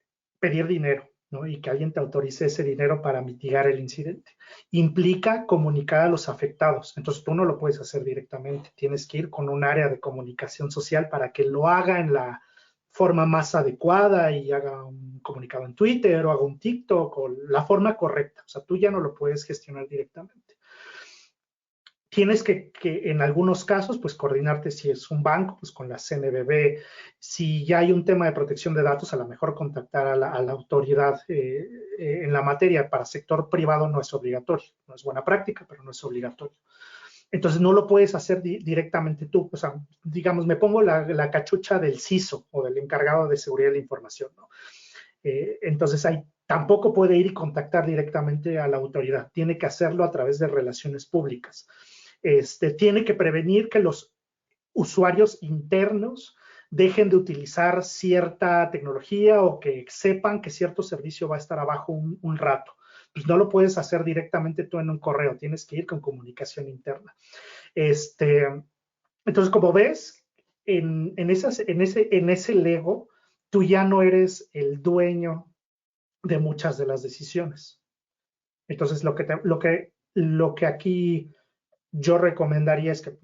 dinero, ¿no? Y que alguien te autorice ese dinero para mitigar el incidente. Implica comunicar a los afectados. Entonces tú no lo puedes hacer directamente. Tienes que ir con un área de comunicación social para que lo haga en la forma más adecuada y haga un comunicado en Twitter o haga un TikTok o la forma correcta. O sea, tú ya no lo puedes gestionar directamente. Tienes que en algunos casos, pues coordinarte si es un banco, pues con la CNBB. Si ya hay un tema de protección de datos, a lo mejor contactar a la autoridad en la materia. Para sector privado no es obligatorio. No es buena práctica, pero no es obligatorio. Entonces no lo puedes hacer directamente tú. O sea, digamos, me pongo la cachucha del CISO o del encargado de seguridad de la información, ¿no? Entonces ahí tampoco puede ir y contactar directamente a la autoridad. Tiene que hacerlo a través de relaciones públicas. Tiene que prevenir que los usuarios internos dejen de utilizar cierta tecnología o que sepan que cierto servicio va a estar abajo un rato. Pues no lo puedes hacer directamente tú en un correo, tienes que ir con comunicación interna. Entonces, como ves, en ese Lego, tú ya no eres el dueño de muchas de las decisiones. Entonces, lo que aquí yo recomendaría es que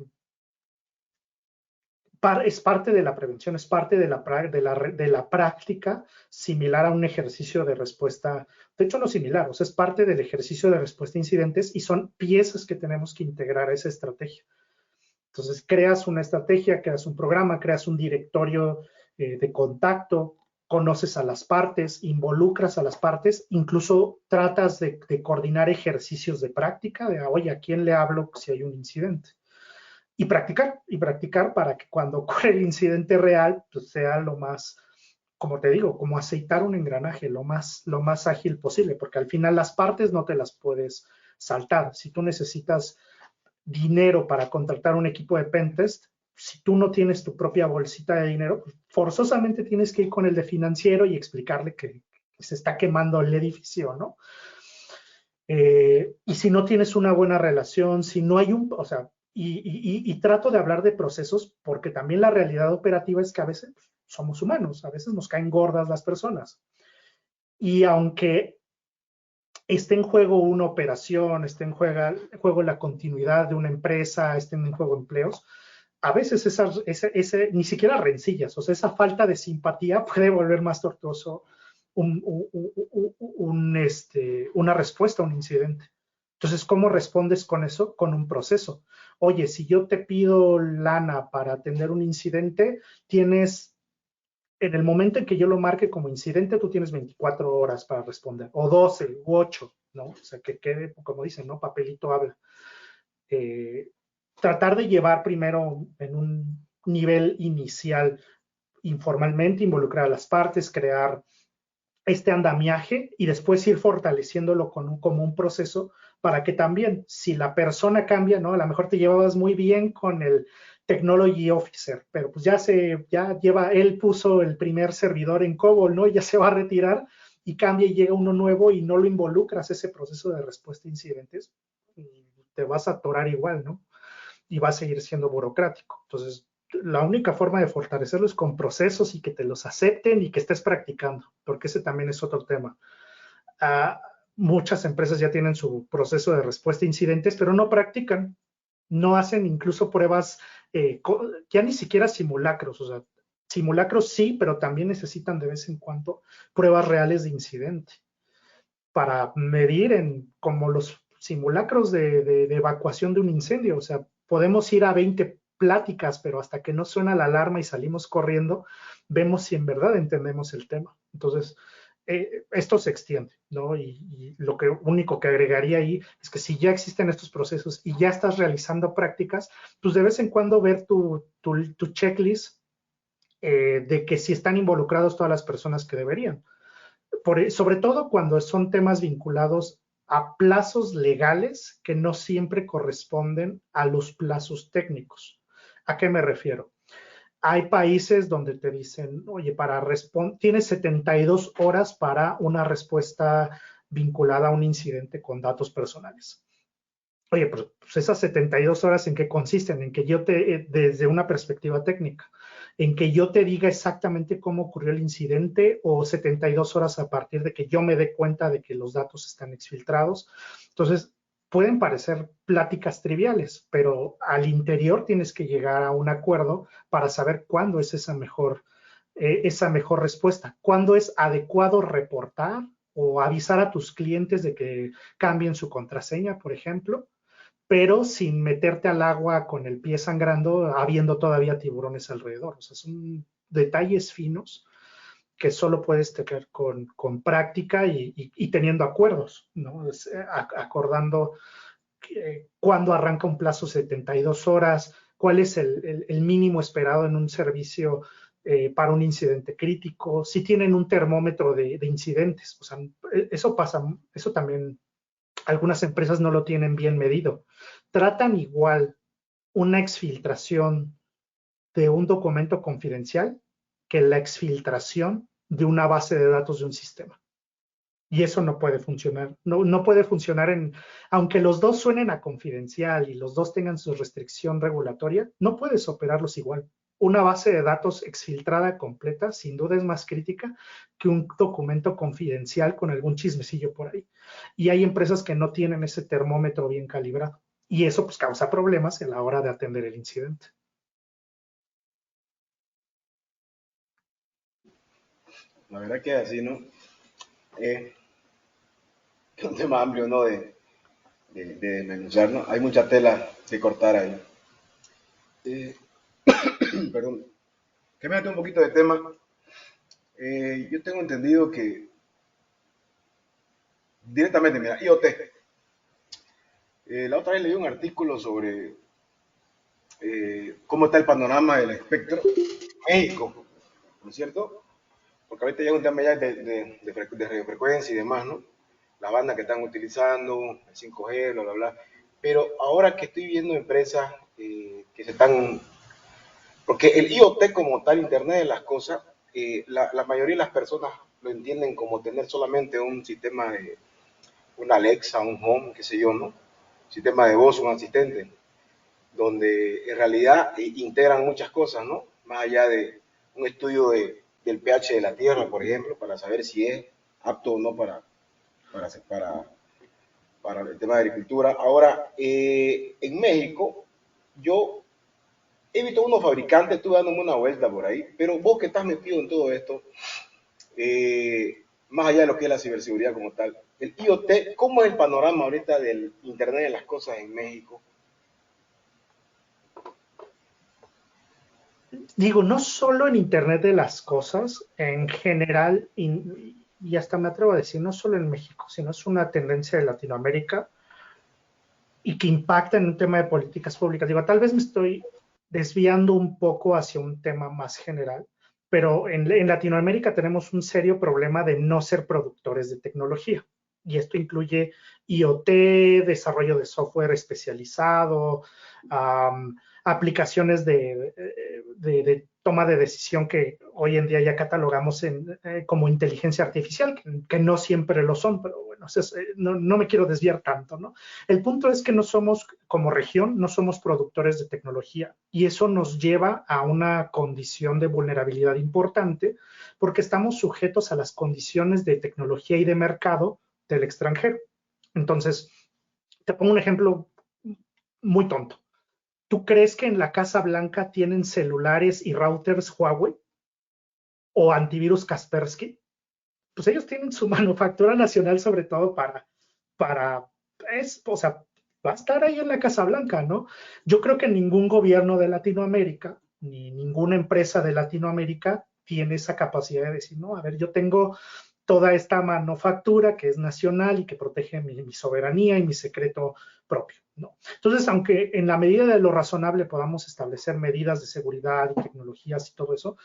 es parte de la prevención, es parte de la práctica similar a un ejercicio de respuesta, de hecho no similar, o sea, es parte del ejercicio de respuesta a incidentes y son piezas que tenemos que integrar a esa estrategia. Entonces, creas una estrategia, creas un programa, creas un directorio de contacto, conoces a las partes, involucras a las partes, incluso tratas de coordinar ejercicios de práctica, de, oye, ¿a quién le hablo si hay un incidente? Y practicar para que cuando ocurre el incidente real, pues sea lo más, como te digo, como aceitar un engranaje, lo más ágil posible, porque al final las partes no te las puedes saltar. Si tú necesitas dinero para contratar un equipo de pentest, si tú no tienes tu propia bolsita de dinero, pues forzosamente tienes que ir con el de financiero y explicarle que se está quemando el edificio, ¿no? Y si no tienes una buena relación, si no hay o sea, y trato de hablar de procesos porque también la realidad operativa es que a veces somos humanos, a veces nos caen gordas las personas. Y aunque esté en juego una operación, esté en juego la continuidad de una empresa, estén en juego empleos, a veces ni siquiera rencillas, o sea, esa falta de simpatía puede volver más tortuoso una respuesta a un incidente. Entonces, ¿cómo respondes con eso? Con un proceso. Oye, si yo te pido lana para atender un incidente, en el momento en que yo lo marque como incidente, tú tienes 24 horas para responder, o 12 u 8, ¿no? O sea, que quede, como dicen, ¿no? Papelito habla. Tratar de llevar primero en un nivel inicial, informalmente, involucrar a las partes, crear este andamiaje y después ir fortaleciéndolo como un proceso para que también, si la persona cambia, ¿no? A lo mejor te llevabas muy bien con el technology officer, pero pues él puso el primer servidor en COBOL, ¿no? Y ya se va a retirar y cambia y llega uno nuevo y no lo involucras ese proceso de respuesta a incidentes, te vas a atorar igual, ¿no? Y va a seguir siendo burocrático. Entonces, la única forma de fortalecerlo es con procesos y que te los acepten y que estés practicando, porque ese también es otro tema. Muchas empresas ya tienen su proceso de respuesta a incidentes, pero no practican, no hacen incluso pruebas, ya ni siquiera simulacros, o sea, simulacros sí, pero también necesitan de vez en cuando pruebas reales de incidente para medir como los simulacros de evacuación de un incendio, o sea, podemos ir a 20 pláticas, pero hasta que no suena la alarma y salimos corriendo, vemos si en verdad entendemos el tema. Entonces, esto se extiende, ¿no? Y lo único que agregaría ahí es que si ya existen estos procesos y ya estás realizando prácticas, pues de vez en cuando ver tu checklist de que si están involucrados todas las personas que deberían. Sobre todo cuando son temas vinculados a plazos legales que no siempre corresponden a los plazos técnicos. ¿A qué me refiero? Hay países donde te dicen, oye, tienes 72 horas para una respuesta vinculada a un incidente con datos personales. Oye, pues esas 72 horas, ¿en qué consisten? En que desde una perspectiva técnica, en que yo te diga exactamente cómo ocurrió el incidente, o 72 horas a partir de que yo me dé cuenta de que los datos están exfiltrados. Entonces, pueden parecer pláticas triviales, pero al interior tienes que llegar a un acuerdo para saber cuándo es esa mejor respuesta, cuándo es adecuado reportar o avisar a tus clientes de que cambien su contraseña, por ejemplo, pero sin meterte al agua con el pie sangrando, habiendo todavía tiburones alrededor. O sea, son detalles finos que solo puedes tener con práctica y teniendo acuerdos, ¿no? Acordando cuándo arranca un plazo 72 horas, cuál es el mínimo esperado en un servicio para un incidente crítico, si tienen un termómetro de incidentes. O sea, eso pasa, eso también algunas empresas no lo tienen bien medido. Tratan igual una exfiltración de un documento confidencial que la exfiltración de una base de datos de un sistema. Y eso no puede funcionar. No puede funcionar aunque los dos suenen a confidencial y los dos tengan su restricción regulatoria, no puedes operarlos igual. Una base de datos exfiltrada completa sin duda es más crítica que un documento confidencial con algún chismecillo por ahí. Y hay empresas que no tienen ese termómetro bien calibrado. Y eso pues causa problemas en la hora de atender el incidente. La verdad que así, ¿no? Es un tema amplio, ¿no? De desmenuzar, ¿no? Hay mucha tela que cortar ahí. Perdón. Cámbiate un poquito de tema. Yo tengo entendido que directamente, mira, IoT. La otra vez leí un artículo sobre cómo está el panorama del espectro en México, ¿no es cierto? Porque ahorita ya un tema ya de radiofrecuencia y demás, ¿no? La banda que están utilizando, el 5G, bla, bla, bla. Pero ahora que estoy viendo empresas que se están... Porque el IoT como tal, Internet de las Cosas, la mayoría de las personas lo entienden como tener solamente un sistema de una Alexa, un Home, qué sé yo, ¿no? Sistema de voz, un asistente, donde en realidad integran muchas cosas, ¿no? Más allá de un estudio del pH de la Tierra, por ejemplo, para saber si es apto o no para, para el tema de agricultura. Ahora, en México, yo he visto unos fabricantes, estuve dándome una vuelta por ahí, pero vos que estás metido en todo esto, más allá de lo que es la ciberseguridad como tal, el IoT, ¿cómo es el panorama ahorita del Internet de las Cosas en México? Digo, no solo en Internet de las cosas, en general, y hasta me atrevo a decir, no solo en México, sino es una tendencia de Latinoamérica y que impacta en un tema de políticas públicas. Digo, tal vez me estoy desviando un poco hacia un tema más general, pero en Latinoamérica tenemos un serio problema de no ser productores de tecnología. Y esto incluye IoT, desarrollo de software especializado, aplicaciones de toma de decisión que hoy en día ya catalogamos como inteligencia artificial, que no siempre lo son, pero bueno, no me quiero desviar tanto, ¿no? El punto es que no somos, como región, no somos productores de tecnología y eso nos lleva a una condición de vulnerabilidad importante porque estamos sujetos a las condiciones de tecnología y de mercado del extranjero. Entonces, te pongo un ejemplo muy tonto. ¿Tú crees que en la Casa Blanca tienen celulares y routers Huawei o antivirus Kaspersky? Pues ellos tienen su manufactura nacional sobre todo o sea, va a estar ahí en la Casa Blanca, ¿no? Yo creo que ningún gobierno de Latinoamérica, ni ninguna empresa de Latinoamérica tiene esa capacidad de decir, no, a ver, yo tengo toda esta manufactura que es nacional y que protege mi soberanía y mi secreto propio, ¿no? Entonces, aunque en la medida de lo razonable podamos establecer medidas de seguridad y tecnologías y todo eso,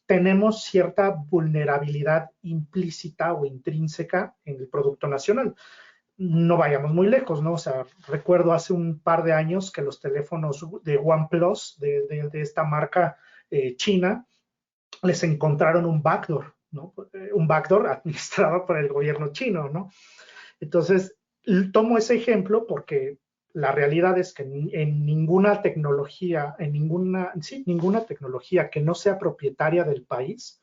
tenemos cierta vulnerabilidad implícita o intrínseca en el producto nacional. No vayamos muy lejos, ¿no? O sea, recuerdo hace un par de años que los teléfonos de OnePlus, de esta marca china, les encontraron un backdoor, ¿no? Un backdoor administrado por el gobierno chino, ¿no? Entonces, tomo ese ejemplo porque la realidad es que en ninguna tecnología, ninguna tecnología que no sea propietaria del país,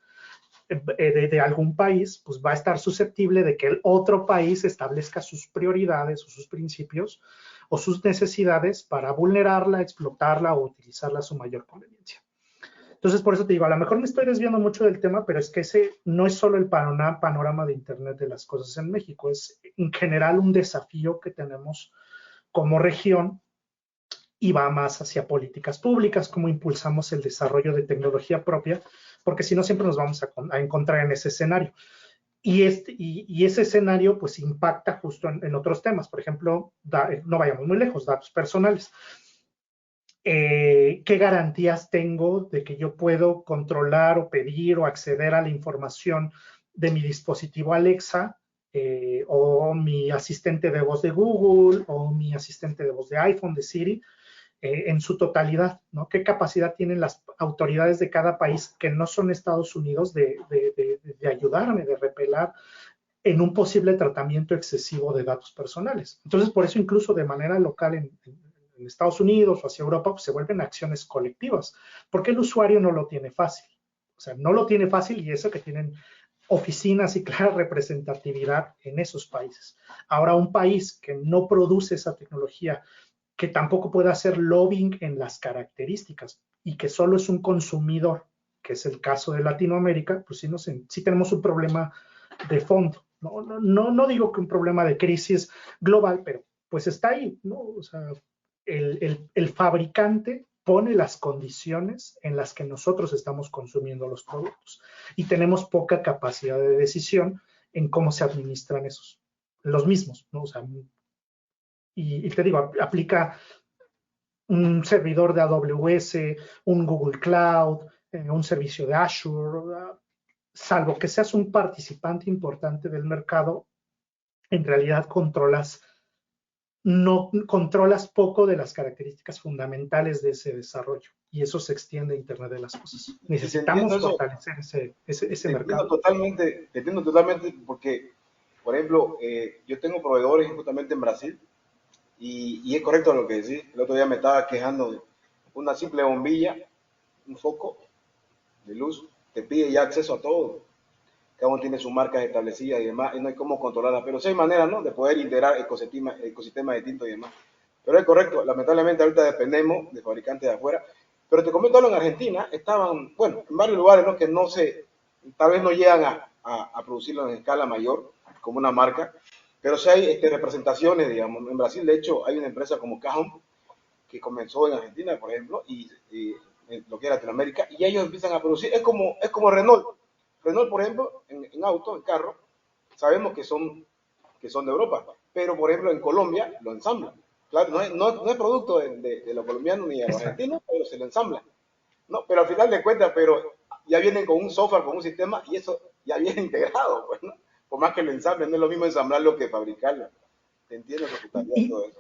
de algún país, pues va a estar susceptible de que el otro país establezca sus prioridades o sus principios o sus necesidades para vulnerarla, explotarla o utilizarla a su mayor conveniencia. Entonces, por eso te digo, a lo mejor me estoy desviando mucho del tema, pero es que ese no es solo el panorama de Internet de las cosas en México, es en general un desafío que tenemos como región y va más hacia políticas públicas, cómo impulsamos el desarrollo de tecnología propia, porque si no siempre nos vamos a encontrar en ese escenario. Y ese escenario pues impacta justo en otros temas, por ejemplo, no vayamos muy lejos, datos personales. ¿Qué garantías tengo de que yo puedo controlar o pedir o acceder a la información de mi dispositivo Alexa o mi asistente de voz de Google o mi asistente de voz de iPhone, de Siri, en su totalidad, ¿no? ¿Qué capacidad tienen las autoridades de cada país que no son Estados Unidos de ayudarme, de repelar en un posible tratamiento excesivo de datos personales? Entonces, por eso incluso de manera local en Estados Unidos o hacia Europa, pues se vuelven acciones colectivas, porque el usuario no lo tiene fácil. O sea, no lo tiene fácil y eso que tienen oficinas y clara representatividad en esos países. Ahora, un país que no produce esa tecnología, que tampoco puede hacer lobbying en las características y que solo es un consumidor, que es el caso de Latinoamérica, pues sí tenemos un problema de fondo. No digo que un problema de crisis global, pero pues está ahí, ¿no? O sea, el fabricante pone las condiciones en las que nosotros estamos consumiendo los productos y tenemos poca capacidad de decisión en cómo se administran los mismos, ¿no? O sea, y te digo, aplica un servidor de AWS, un Google Cloud, un servicio de Azure, salvo que seas un participante importante del mercado, en realidad controlas no controlas poco de las características fundamentales de ese desarrollo. Y eso se extiende a Internet de las cosas. Necesitamos fortalecer ese mercado. Te entiendo totalmente porque, por ejemplo, yo tengo proveedores justamente en Brasil y es correcto lo que decís. El otro día me estaba quejando de una simple bombilla, un foco de luz, te pide ya acceso a todo. Cada uno tiene sus marcas establecidas y demás, y no hay cómo controlarlas, pero sí hay maneras, ¿no?, de poder integrar ecosistemas distintos y demás. Pero es correcto, lamentablemente ahorita dependemos de fabricantes de afuera, pero te comento algo, en Argentina estaban, bueno, en varios lugares, ¿no?, que tal vez no llegan a producirlo en escala mayor, como una marca, pero sí hay representaciones, digamos. En Brasil, de hecho, hay una empresa como Cajón, que comenzó en Argentina, por ejemplo, y en lo que es Latinoamérica, y ellos empiezan a producir, es como Renault. Renault, por ejemplo, en auto, en carro, sabemos que son de Europa, pero por ejemplo en Colombia lo ensamblan. Claro, no es producto de los colombianos ni de los argentinos, pero se lo ensamblan. No, pero al final de cuentas, pero ya vienen con un software, con un sistema, y eso ya viene integrado, pues, ¿no? Por más que lo ensamblen, no es lo mismo ensamblarlo que fabricarlo. Te entiendo que todo eso.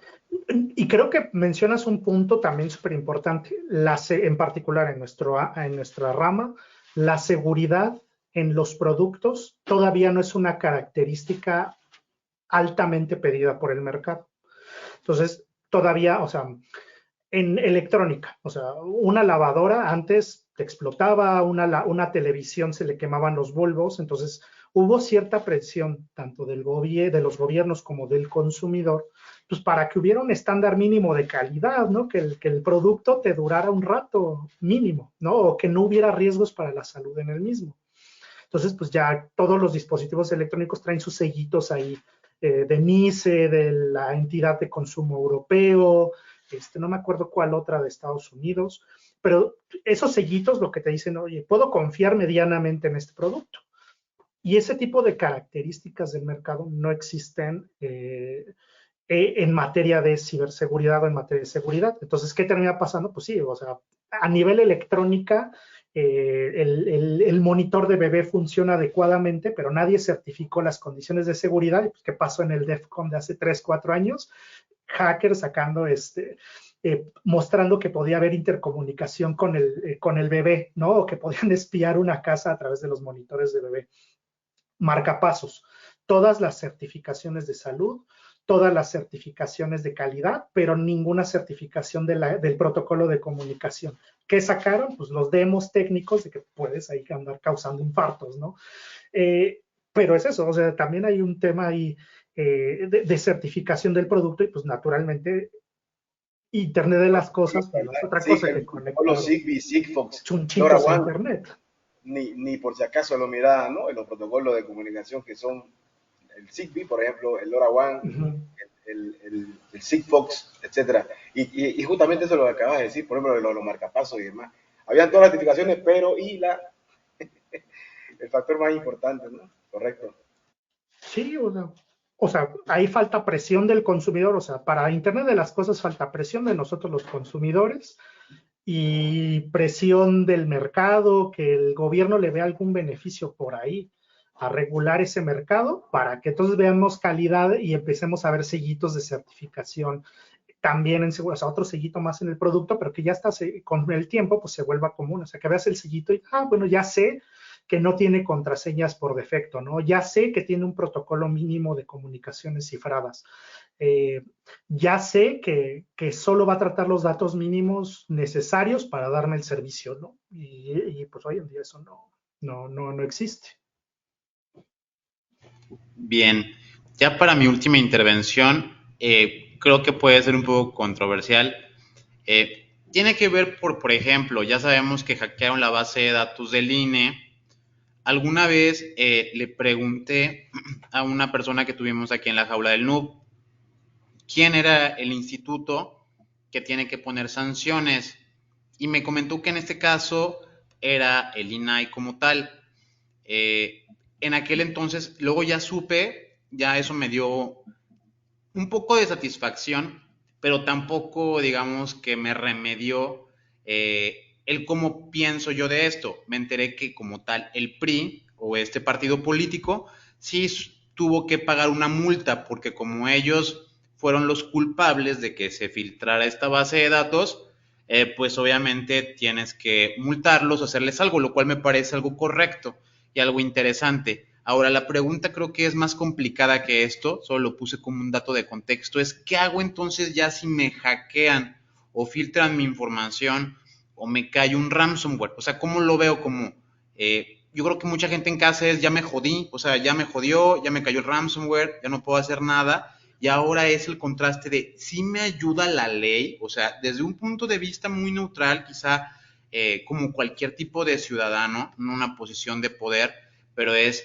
Y creo que mencionas un punto también súper importante, en particular en nuestra rama, la seguridad en los productos todavía no es una característica altamente pedida por el mercado. Entonces, todavía, o sea, en electrónica, o sea, una lavadora antes te explotaba, una televisión se le quemaban los bulbos, entonces hubo cierta presión tanto de los gobiernos como del consumidor, pues para que hubiera un estándar mínimo de calidad, ¿no? Que el producto te durara un rato mínimo, ¿no? O que no hubiera riesgos para la salud en el mismo. Entonces, pues ya todos los dispositivos electrónicos traen sus sellitos ahí de NICE, de la entidad de consumo europeo, no me acuerdo cuál otra de Estados Unidos, pero esos sellitos lo que te dicen, oye, puedo confiar medianamente en este producto. Y ese tipo de características del mercado no existen en materia de ciberseguridad o en materia de seguridad. Entonces, ¿qué termina pasando? Pues sí, o sea, a nivel electrónica, el monitor de bebé funciona adecuadamente, pero nadie certificó las condiciones de seguridad. Y pues, ¿qué pasó en el DEFCON de hace 3, 4 años? Hackers sacando mostrando que podía haber intercomunicación con el bebé, ¿no? O que podían espiar una casa a través de los monitores de bebé. Marcapasos, todas las certificaciones de salud, todas las certificaciones de calidad, pero ninguna certificación del protocolo de comunicación. ¿Qué sacaron? Pues los demos técnicos de que puedes ahí andar causando infartos, ¿no? Pero es eso, o sea, también hay un tema ahí de certificación del producto y pues naturalmente Internet de las cosas no es otra cosa que conectar los Zigbee, Sigfox, chunchitos a Internet. Ni por si acaso lo miraba, ¿no? En los protocolos de comunicación que son el Zigbee, por ejemplo, el LoRaWAN, el Sigfox, etcétera. Y justamente eso es lo que acabas de decir, por ejemplo, los marcapasos y demás. Habían todas las certificaciones, pero el factor más importante, ¿no? Correcto. Sí, o sea, ahí falta presión del consumidor, o sea, para Internet de las cosas falta presión de nosotros los consumidores y presión del mercado, que el gobierno le vea algún beneficio por ahí a regular ese mercado para que entonces veamos calidad y empecemos a ver sellitos de certificación también en seguridad, o sea, otro sellito más en el producto, pero que ya está con el tiempo pues se vuelva común, o sea, que veas el sellito y, bueno, ya sé que no tiene contraseñas por defecto, ¿no? Ya sé que tiene un protocolo mínimo de comunicaciones cifradas. Ya sé que solo va a tratar los datos mínimos necesarios para darme el servicio, ¿no? Y pues hoy en día eso no existe. Bien, ya para mi última intervención, creo que puede ser un poco controversial. Tiene que ver por ejemplo, ya sabemos que hackearon la base de datos del INE. Alguna vez le pregunté a una persona que tuvimos aquí en la jaula del Noob quién era el instituto que tiene que poner sanciones y me comentó que en este caso era el INAI como tal. En aquel entonces, luego ya supe, ya eso me dio un poco de satisfacción, pero tampoco, digamos, que me remedió el cómo pienso yo de esto. Me enteré que como tal el PRI o este partido político sí tuvo que pagar una multa porque como ellos fueron los culpables de que se filtrara esta base de datos, pues obviamente tienes que multarlos o hacerles algo, lo cual me parece algo correcto y algo interesante. Ahora, la pregunta creo que es más complicada que esto, solo lo puse como un dato de contexto, es ¿qué hago entonces ya si me hackean o filtran mi información o me cae un ransomware? O sea, ¿cómo lo veo? Como, yo creo que mucha gente en casa es, ya me jodí, o sea, ya me jodió, ya me cayó el ransomware, ya no puedo hacer nada. Y ahora es el contraste de, ¿sí me ayuda la ley? O sea, desde un punto de vista muy neutral, quizá como cualquier tipo de ciudadano, en una posición de poder, pero es,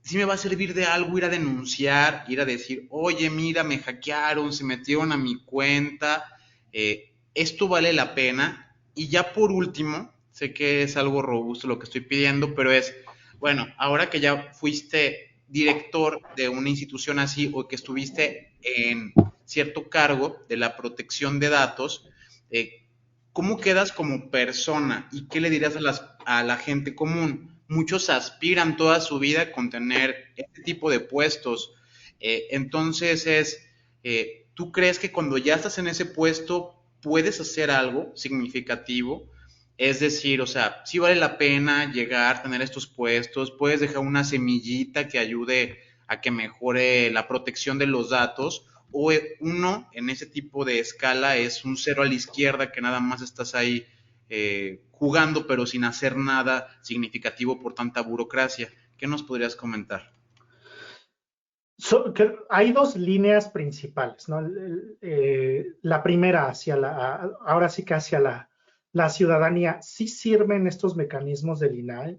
sí me va a servir de algo ir a denunciar, ir a decir, oye, mira, me hackearon, se metieron a mi cuenta, esto vale la pena. Y ya por último, sé que es algo robusto lo que estoy pidiendo, pero es, bueno, ahora que ya fuiste director de una institución así o que estuviste en cierto cargo de la protección de datos, ¿cómo quedas como persona y qué le dirías a la gente común? Muchos aspiran toda su vida con tener este tipo de puestos. Entonces ¿tú crees que cuando ya estás en ese puesto puedes hacer algo significativo? Es decir, o sea, sí vale la pena llegar, tener estos puestos, puedes dejar una semillita que ayude a que mejore la protección de los datos, o uno en ese tipo de escala es un cero a la izquierda que nada más estás ahí jugando pero sin hacer nada significativo por tanta burocracia. ¿Qué nos podrías comentar? Hay dos líneas principales, ¿no? La primera ahora sí que hacia la ciudadanía, sí sirven estos mecanismos del INAI,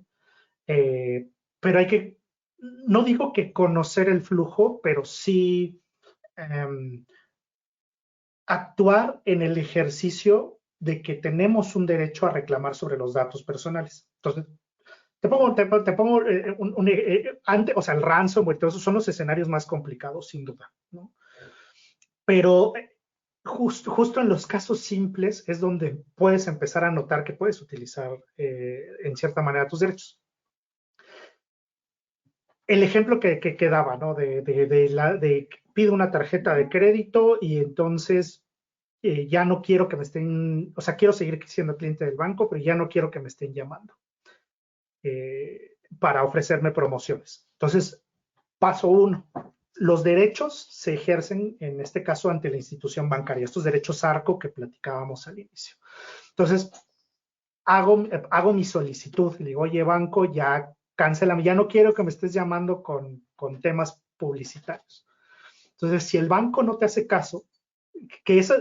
pero hay que, no digo que conocer el flujo, pero sí actuar en el ejercicio de que tenemos un derecho a reclamar sobre los datos personales. Entonces, te pongo o sea, el ransomware, todos esos son los escenarios más complicados, sin duda, ¿no? Pero justo en los casos simples es donde puedes empezar a notar que puedes utilizar en cierta manera tus derechos. El ejemplo que daba, ¿no? De pido una tarjeta de crédito y entonces ya no quiero que me estén, o sea, quiero seguir siendo cliente del banco, pero ya no quiero que me estén llamando para ofrecerme promociones. Entonces, paso 1, los derechos se ejercen, en este caso, ante la institución bancaria, estos derechos ARCO que platicábamos al inicio. Entonces, hago mi solicitud, le digo, oye, banco, ya cancélame, ya no quiero que me estés llamando con temas publicitarios. Entonces, si el banco no te hace caso,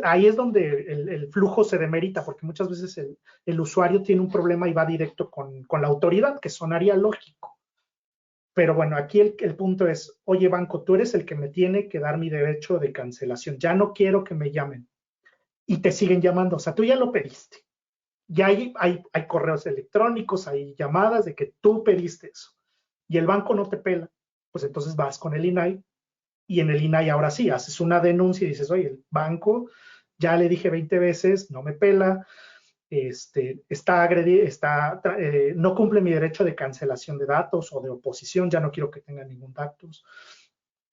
ahí es donde el flujo se demerita, porque muchas veces el usuario tiene un problema y va directo con la autoridad, que sonaría lógico. Pero bueno, aquí el punto es, oye banco, tú eres el que me tiene que dar mi derecho de cancelación, ya no quiero que me llamen. Y te siguen llamando, o sea, tú ya lo pediste. Ya hay correos electrónicos, hay llamadas de que tú pediste eso. Y el banco no te pela, pues entonces vas con el INAI y en el INAI ahora sí, haces una denuncia y dices, oye, el banco, ya le dije 20 veces, no me pela, no cumple mi derecho de cancelación de datos o de oposición, ya no quiero que tenga ningún datos.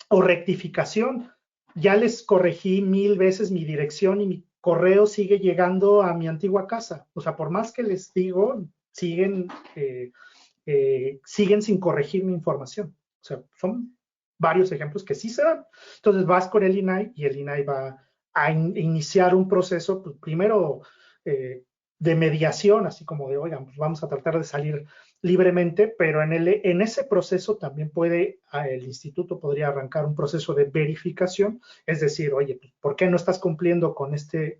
O rectificación, ya les corregí 1000 veces mi dirección y mi correo sigue llegando a mi antigua casa. O sea, por más que les digo, siguen sin corregir mi información. O sea, son varios ejemplos que sí se dan. Entonces vas con el INAI y el INAI va a iniciar un proceso, pues, primero de mediación, así como de, oigan, pues vamos a tratar de salir libremente, pero en ese proceso también el instituto podría arrancar un proceso de verificación, es decir, oye, pues, ¿por qué no estás cumpliendo con este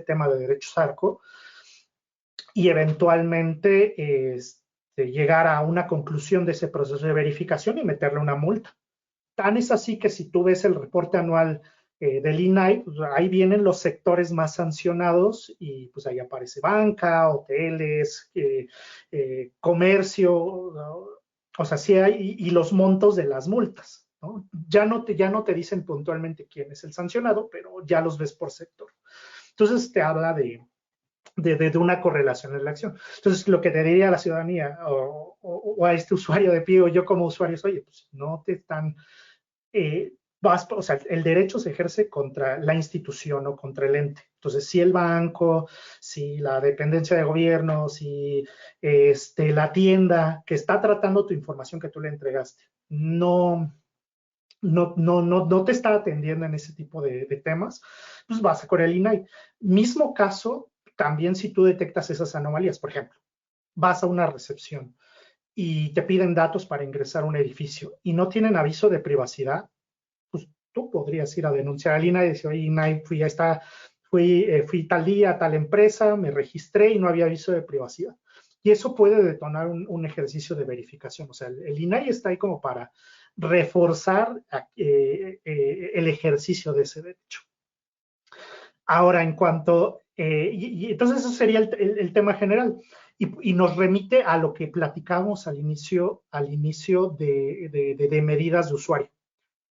tema de derechos ARCO? Y eventualmente llegar a una conclusión de ese proceso de verificación y meterle una multa. Tan es así que si tú ves el reporte anual del INAI, pues ahí vienen los sectores más sancionados y pues ahí aparece banca, hoteles, comercio, ¿no? O sea, sí hay, y los montos de las multas, ¿no? Ya no te dicen puntualmente quién es el sancionado, pero ya los ves por sector. Entonces te habla de una correlación en la acción. Entonces, lo que te diría a la ciudadanía o a este usuario de pie o yo como usuario es, oye, pues no te están o sea, el derecho se ejerce contra la institución o contra el ente. Entonces, si el banco, si la dependencia de gobierno, si la tienda que está tratando tu información que tú le entregaste, no te está atendiendo en ese tipo de temas, pues vas a con el INAI. Mismo caso, también si tú detectas esas anomalías, por ejemplo, vas a una recepción y te piden datos para ingresar a un edificio y no tienen aviso de privacidad, pues tú podrías ir a denunciar al INAI y decir, oye, INAI, fui tal día a tal empresa, me registré y no había aviso de privacidad. Y eso puede detonar un ejercicio de verificación. O sea, el INAI está ahí como para reforzar el ejercicio de ese derecho. Ahora, en cuanto, entonces eso sería el tema general. Y nos remite a lo que platicamos al inicio de medidas de usuario.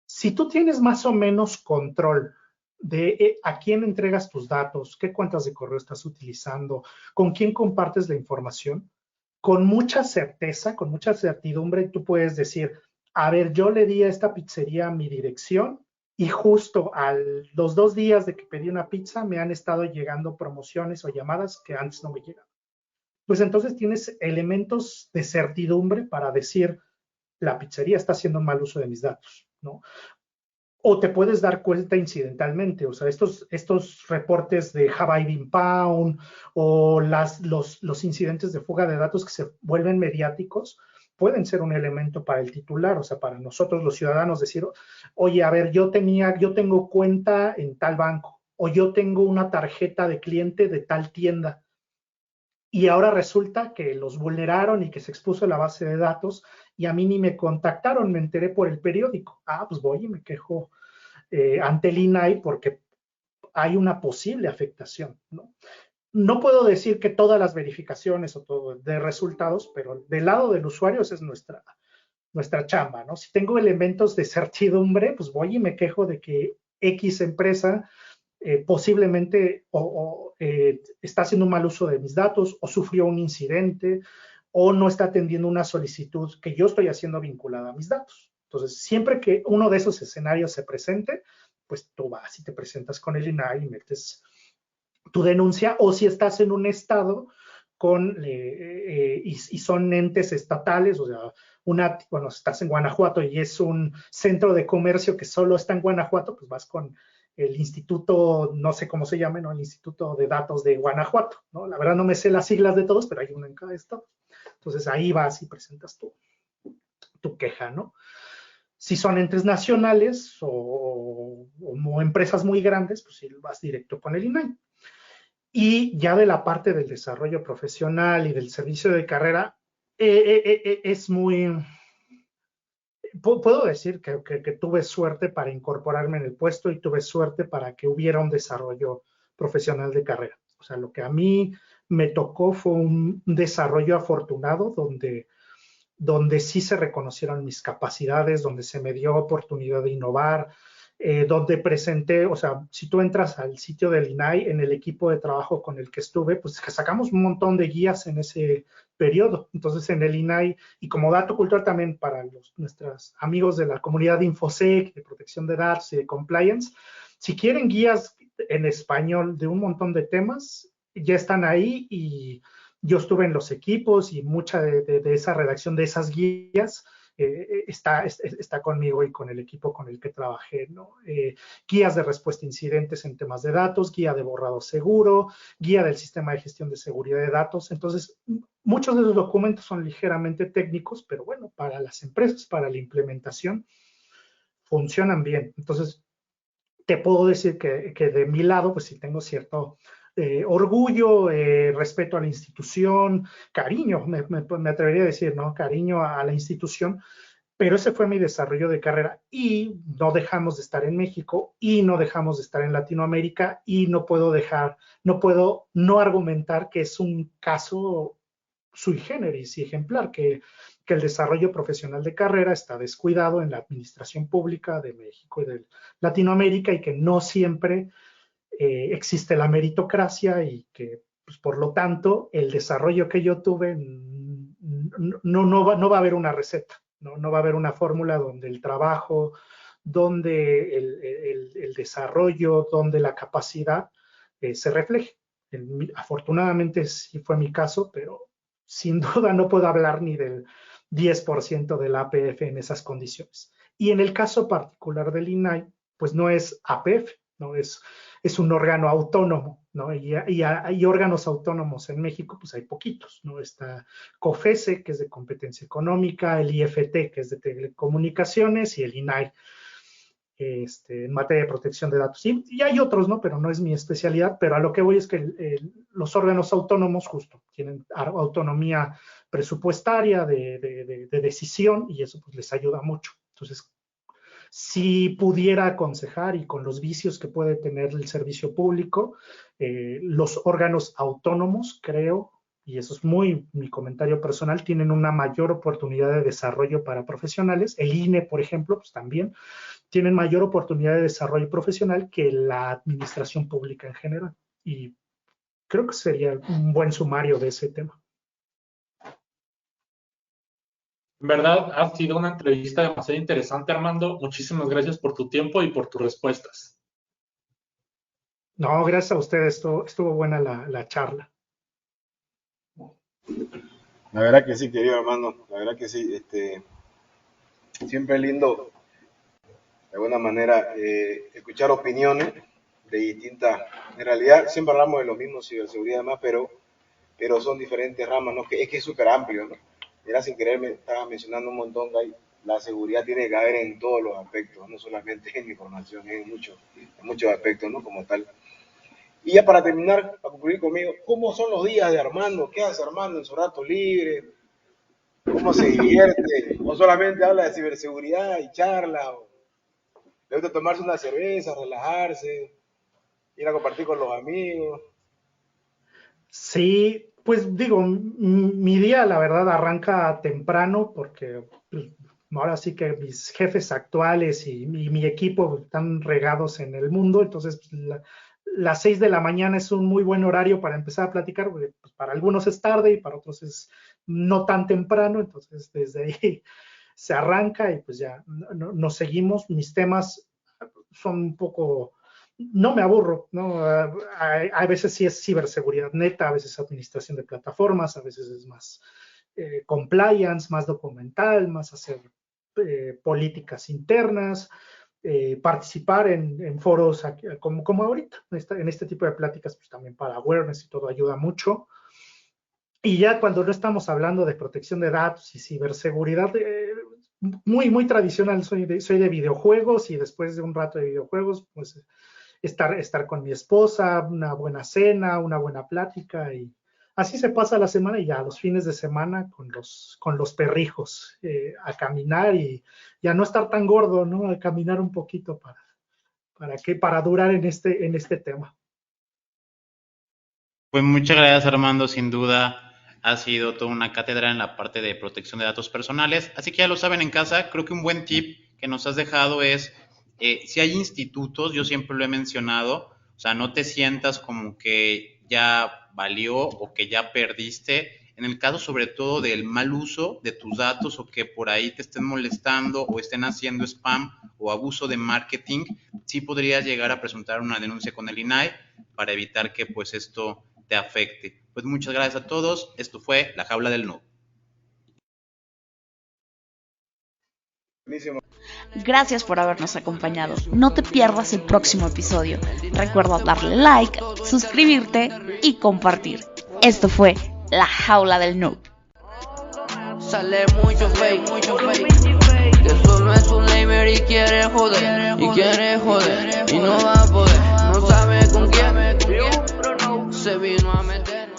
Si tú tienes más o menos control de a quién entregas tus datos, qué cuentas de correo estás utilizando, con quién compartes la información, con mucha certeza, con mucha certidumbre, tú puedes decir, a ver, yo le di a esta pizzería mi dirección y justo a los 2 días de que pedí una pizza me han estado llegando promociones o llamadas que antes no me llegaban. Pues entonces tienes elementos de certidumbre para decir, la pizzería está haciendo un mal uso de mis datos, ¿no? O te puedes dar cuenta incidentalmente, o sea, estos reportes de Have I Been Pwned o los incidentes de fuga de datos que se vuelven mediáticos pueden ser un elemento para el titular, o sea, para nosotros los ciudadanos decir, oye, a ver, yo tengo cuenta en tal banco o yo tengo una tarjeta de cliente de tal tienda y ahora resulta que los vulneraron y que se expuso la base de datos y a mí ni me contactaron, me enteré por el periódico. Ah, pues voy y me quejo ante el INAI porque hay una posible afectación, ¿no? No puedo decir que todas las verificaciones o todo de resultados, pero del lado del usuario esa es nuestra chamba, ¿no? Si tengo elementos de certidumbre, pues voy y me quejo de que X empresa posiblemente está haciendo un mal uso de mis datos o sufrió un incidente o no está atendiendo una solicitud que yo estoy haciendo vinculada a mis datos. Entonces, siempre que uno de esos escenarios se presente, pues tú vas y te presentas con el INAI y metes tu denuncia, o si estás en un estado y son entes estatales, o sea, bueno, estás en Guanajuato y es un centro de comercio que solo está en Guanajuato, pues vas con el instituto, no sé cómo se llame, ¿no? El Instituto de Datos de Guanajuato, ¿no? La verdad no me sé las siglas de todos, pero hay uno en cada estado. Entonces ahí vas y presentas tu queja, ¿no? Si son entes nacionales o empresas muy grandes, pues sí vas directo con el INAI. Y ya de la parte del desarrollo profesional y del servicio de carrera, es muy... Puedo decir que tuve suerte para incorporarme en el puesto y tuve suerte para que hubiera un desarrollo profesional de carrera. O sea, lo que a mí me tocó fue un desarrollo afortunado donde sí se reconocieron mis capacidades, donde se me dio oportunidad de innovar, donde presenté, o sea, si tú entras al sitio del INAI, en el equipo de trabajo con el que estuve, pues sacamos un montón de guías en ese periodo. Entonces, en el INAI, y como dato cultural también para nuestros amigos de la comunidad de InfoSec, de protección de datos y de compliance, si quieren guías en español de un montón de temas, ya están ahí y yo estuve en los equipos y mucha de esa redacción de esas guías está conmigo y con el equipo con el que trabajé, ¿no? Guías de respuesta a incidentes en temas de datos, guía de borrado seguro, guía del sistema de gestión de seguridad de datos. Entonces, muchos de los documentos son ligeramente técnicos, pero bueno, para las empresas, para la implementación, funcionan bien. Entonces, te puedo decir que de mi lado, pues sí tengo cierto orgullo, respeto a la institución, cariño, me atrevería a decir, ¿no? Cariño a la institución, pero ese fue mi desarrollo de carrera y no dejamos de estar en México y no dejamos de estar en Latinoamérica y no puedo no argumentar que es un caso sui generis y ejemplar, que el desarrollo profesional de carrera está descuidado en la administración pública de México y de Latinoamérica y que no siempre existe la meritocracia y que, pues, por lo tanto, el desarrollo que yo tuve no va a haber una receta, no va a haber una fórmula donde el trabajo, donde el desarrollo, donde la capacidad se refleje. Afortunadamente sí fue mi caso, pero sin duda no puedo hablar ni del 10% del APF en esas condiciones. Y en el caso particular del INAI, pues no es APF, ¿no? Es un órgano autónomo, ¿no? Y hay órganos autónomos en México, pues hay poquitos, ¿no? Está COFESE, que es de competencia económica, el IFT, que es de telecomunicaciones, y el INAI, en materia de protección de datos. Y hay otros, ¿no? Pero no es mi especialidad, pero a lo que voy es que los órganos autónomos justo tienen autonomía presupuestaria de decisión, y eso pues les ayuda mucho. Entonces, si pudiera aconsejar, y con los vicios que puede tener el servicio público, los órganos autónomos, creo, y eso es muy mi comentario personal, tienen una mayor oportunidad de desarrollo para profesionales. El INE, por ejemplo, pues también tienen mayor oportunidad de desarrollo profesional que la administración pública en general. Y creo que sería un buen sumario de ese tema. En verdad, ha sido una entrevista demasiado interesante, Armando. Muchísimas gracias por tu tiempo y por tus respuestas. No, gracias a ustedes. Estuvo buena la charla. La verdad que sí, querido hermano, la verdad que sí. Siempre es lindo, de alguna manera, escuchar opiniones de distintas. En realidad, siempre hablamos de lo mismo, ciberseguridad y demás, pero son diferentes ramas, ¿no? Es que es súper amplio, ¿no? Era sin querer, me estaba mencionando un montón que la seguridad tiene que haber en todos los aspectos, no solamente en información, en muchos aspectos, ¿no? Como tal. Y ya para terminar, para concluir conmigo, ¿cómo son los días de Armando? ¿Qué hace Armando en su rato libre? ¿Cómo se divierte? ¿O solamente habla de ciberseguridad y charla? ¿O le gusta tomarse una cerveza, relajarse, ir a compartir con los amigos? Sí, pues digo, mi día la verdad arranca temprano porque pues, ahora sí que mis jefes actuales y mi equipo están regados en el mundo, entonces pues, las 6 de la mañana es un muy buen horario para empezar a platicar, porque pues, para algunos es tarde y para otros es no tan temprano, entonces desde ahí se arranca y pues ya nos seguimos. Mis temas son un poco, no me aburro, ¿no? A veces sí es ciberseguridad neta, a veces administración de plataformas, a veces es más compliance, más documental, más hacer políticas internas, participar en foros como ahorita, en este tipo de pláticas, pues también para awareness y todo ayuda mucho. Y ya cuando no estamos hablando de protección de datos y ciberseguridad, muy, muy tradicional, soy de videojuegos, y después de un rato de videojuegos, pues estar con mi esposa, una buena cena, una buena plática, y así se pasa la semana, y ya los fines de semana con los perrijos a caminar y a no estar tan gordo, ¿no? A caminar un poquito para durar en este tema. Pues muchas gracias, Armando, sin duda ha sido toda una cátedra en la parte de protección de datos personales, así que ya lo saben en casa. Creo que un buen tip que nos has dejado es, si hay institutos, yo siempre lo he mencionado, o sea, no te sientas como que ya valió o que ya perdiste, en el caso sobre todo del mal uso de tus datos, o que por ahí te estén molestando o estén haciendo spam o abuso de marketing, sí podrías llegar a presentar una denuncia con el INAI para evitar que pues esto te afecte. Pues muchas gracias a todos. Esto fue La Jaula del Noob. Gracias por habernos acompañado. No te pierdas el próximo episodio. Recuerda darle like, suscribirte y compartir. Esto fue La Jaula del Noob. Sale mucho fake, que solo es un lamer y quiere joder, y no va a poder, no sabe con quién, se vino a meter.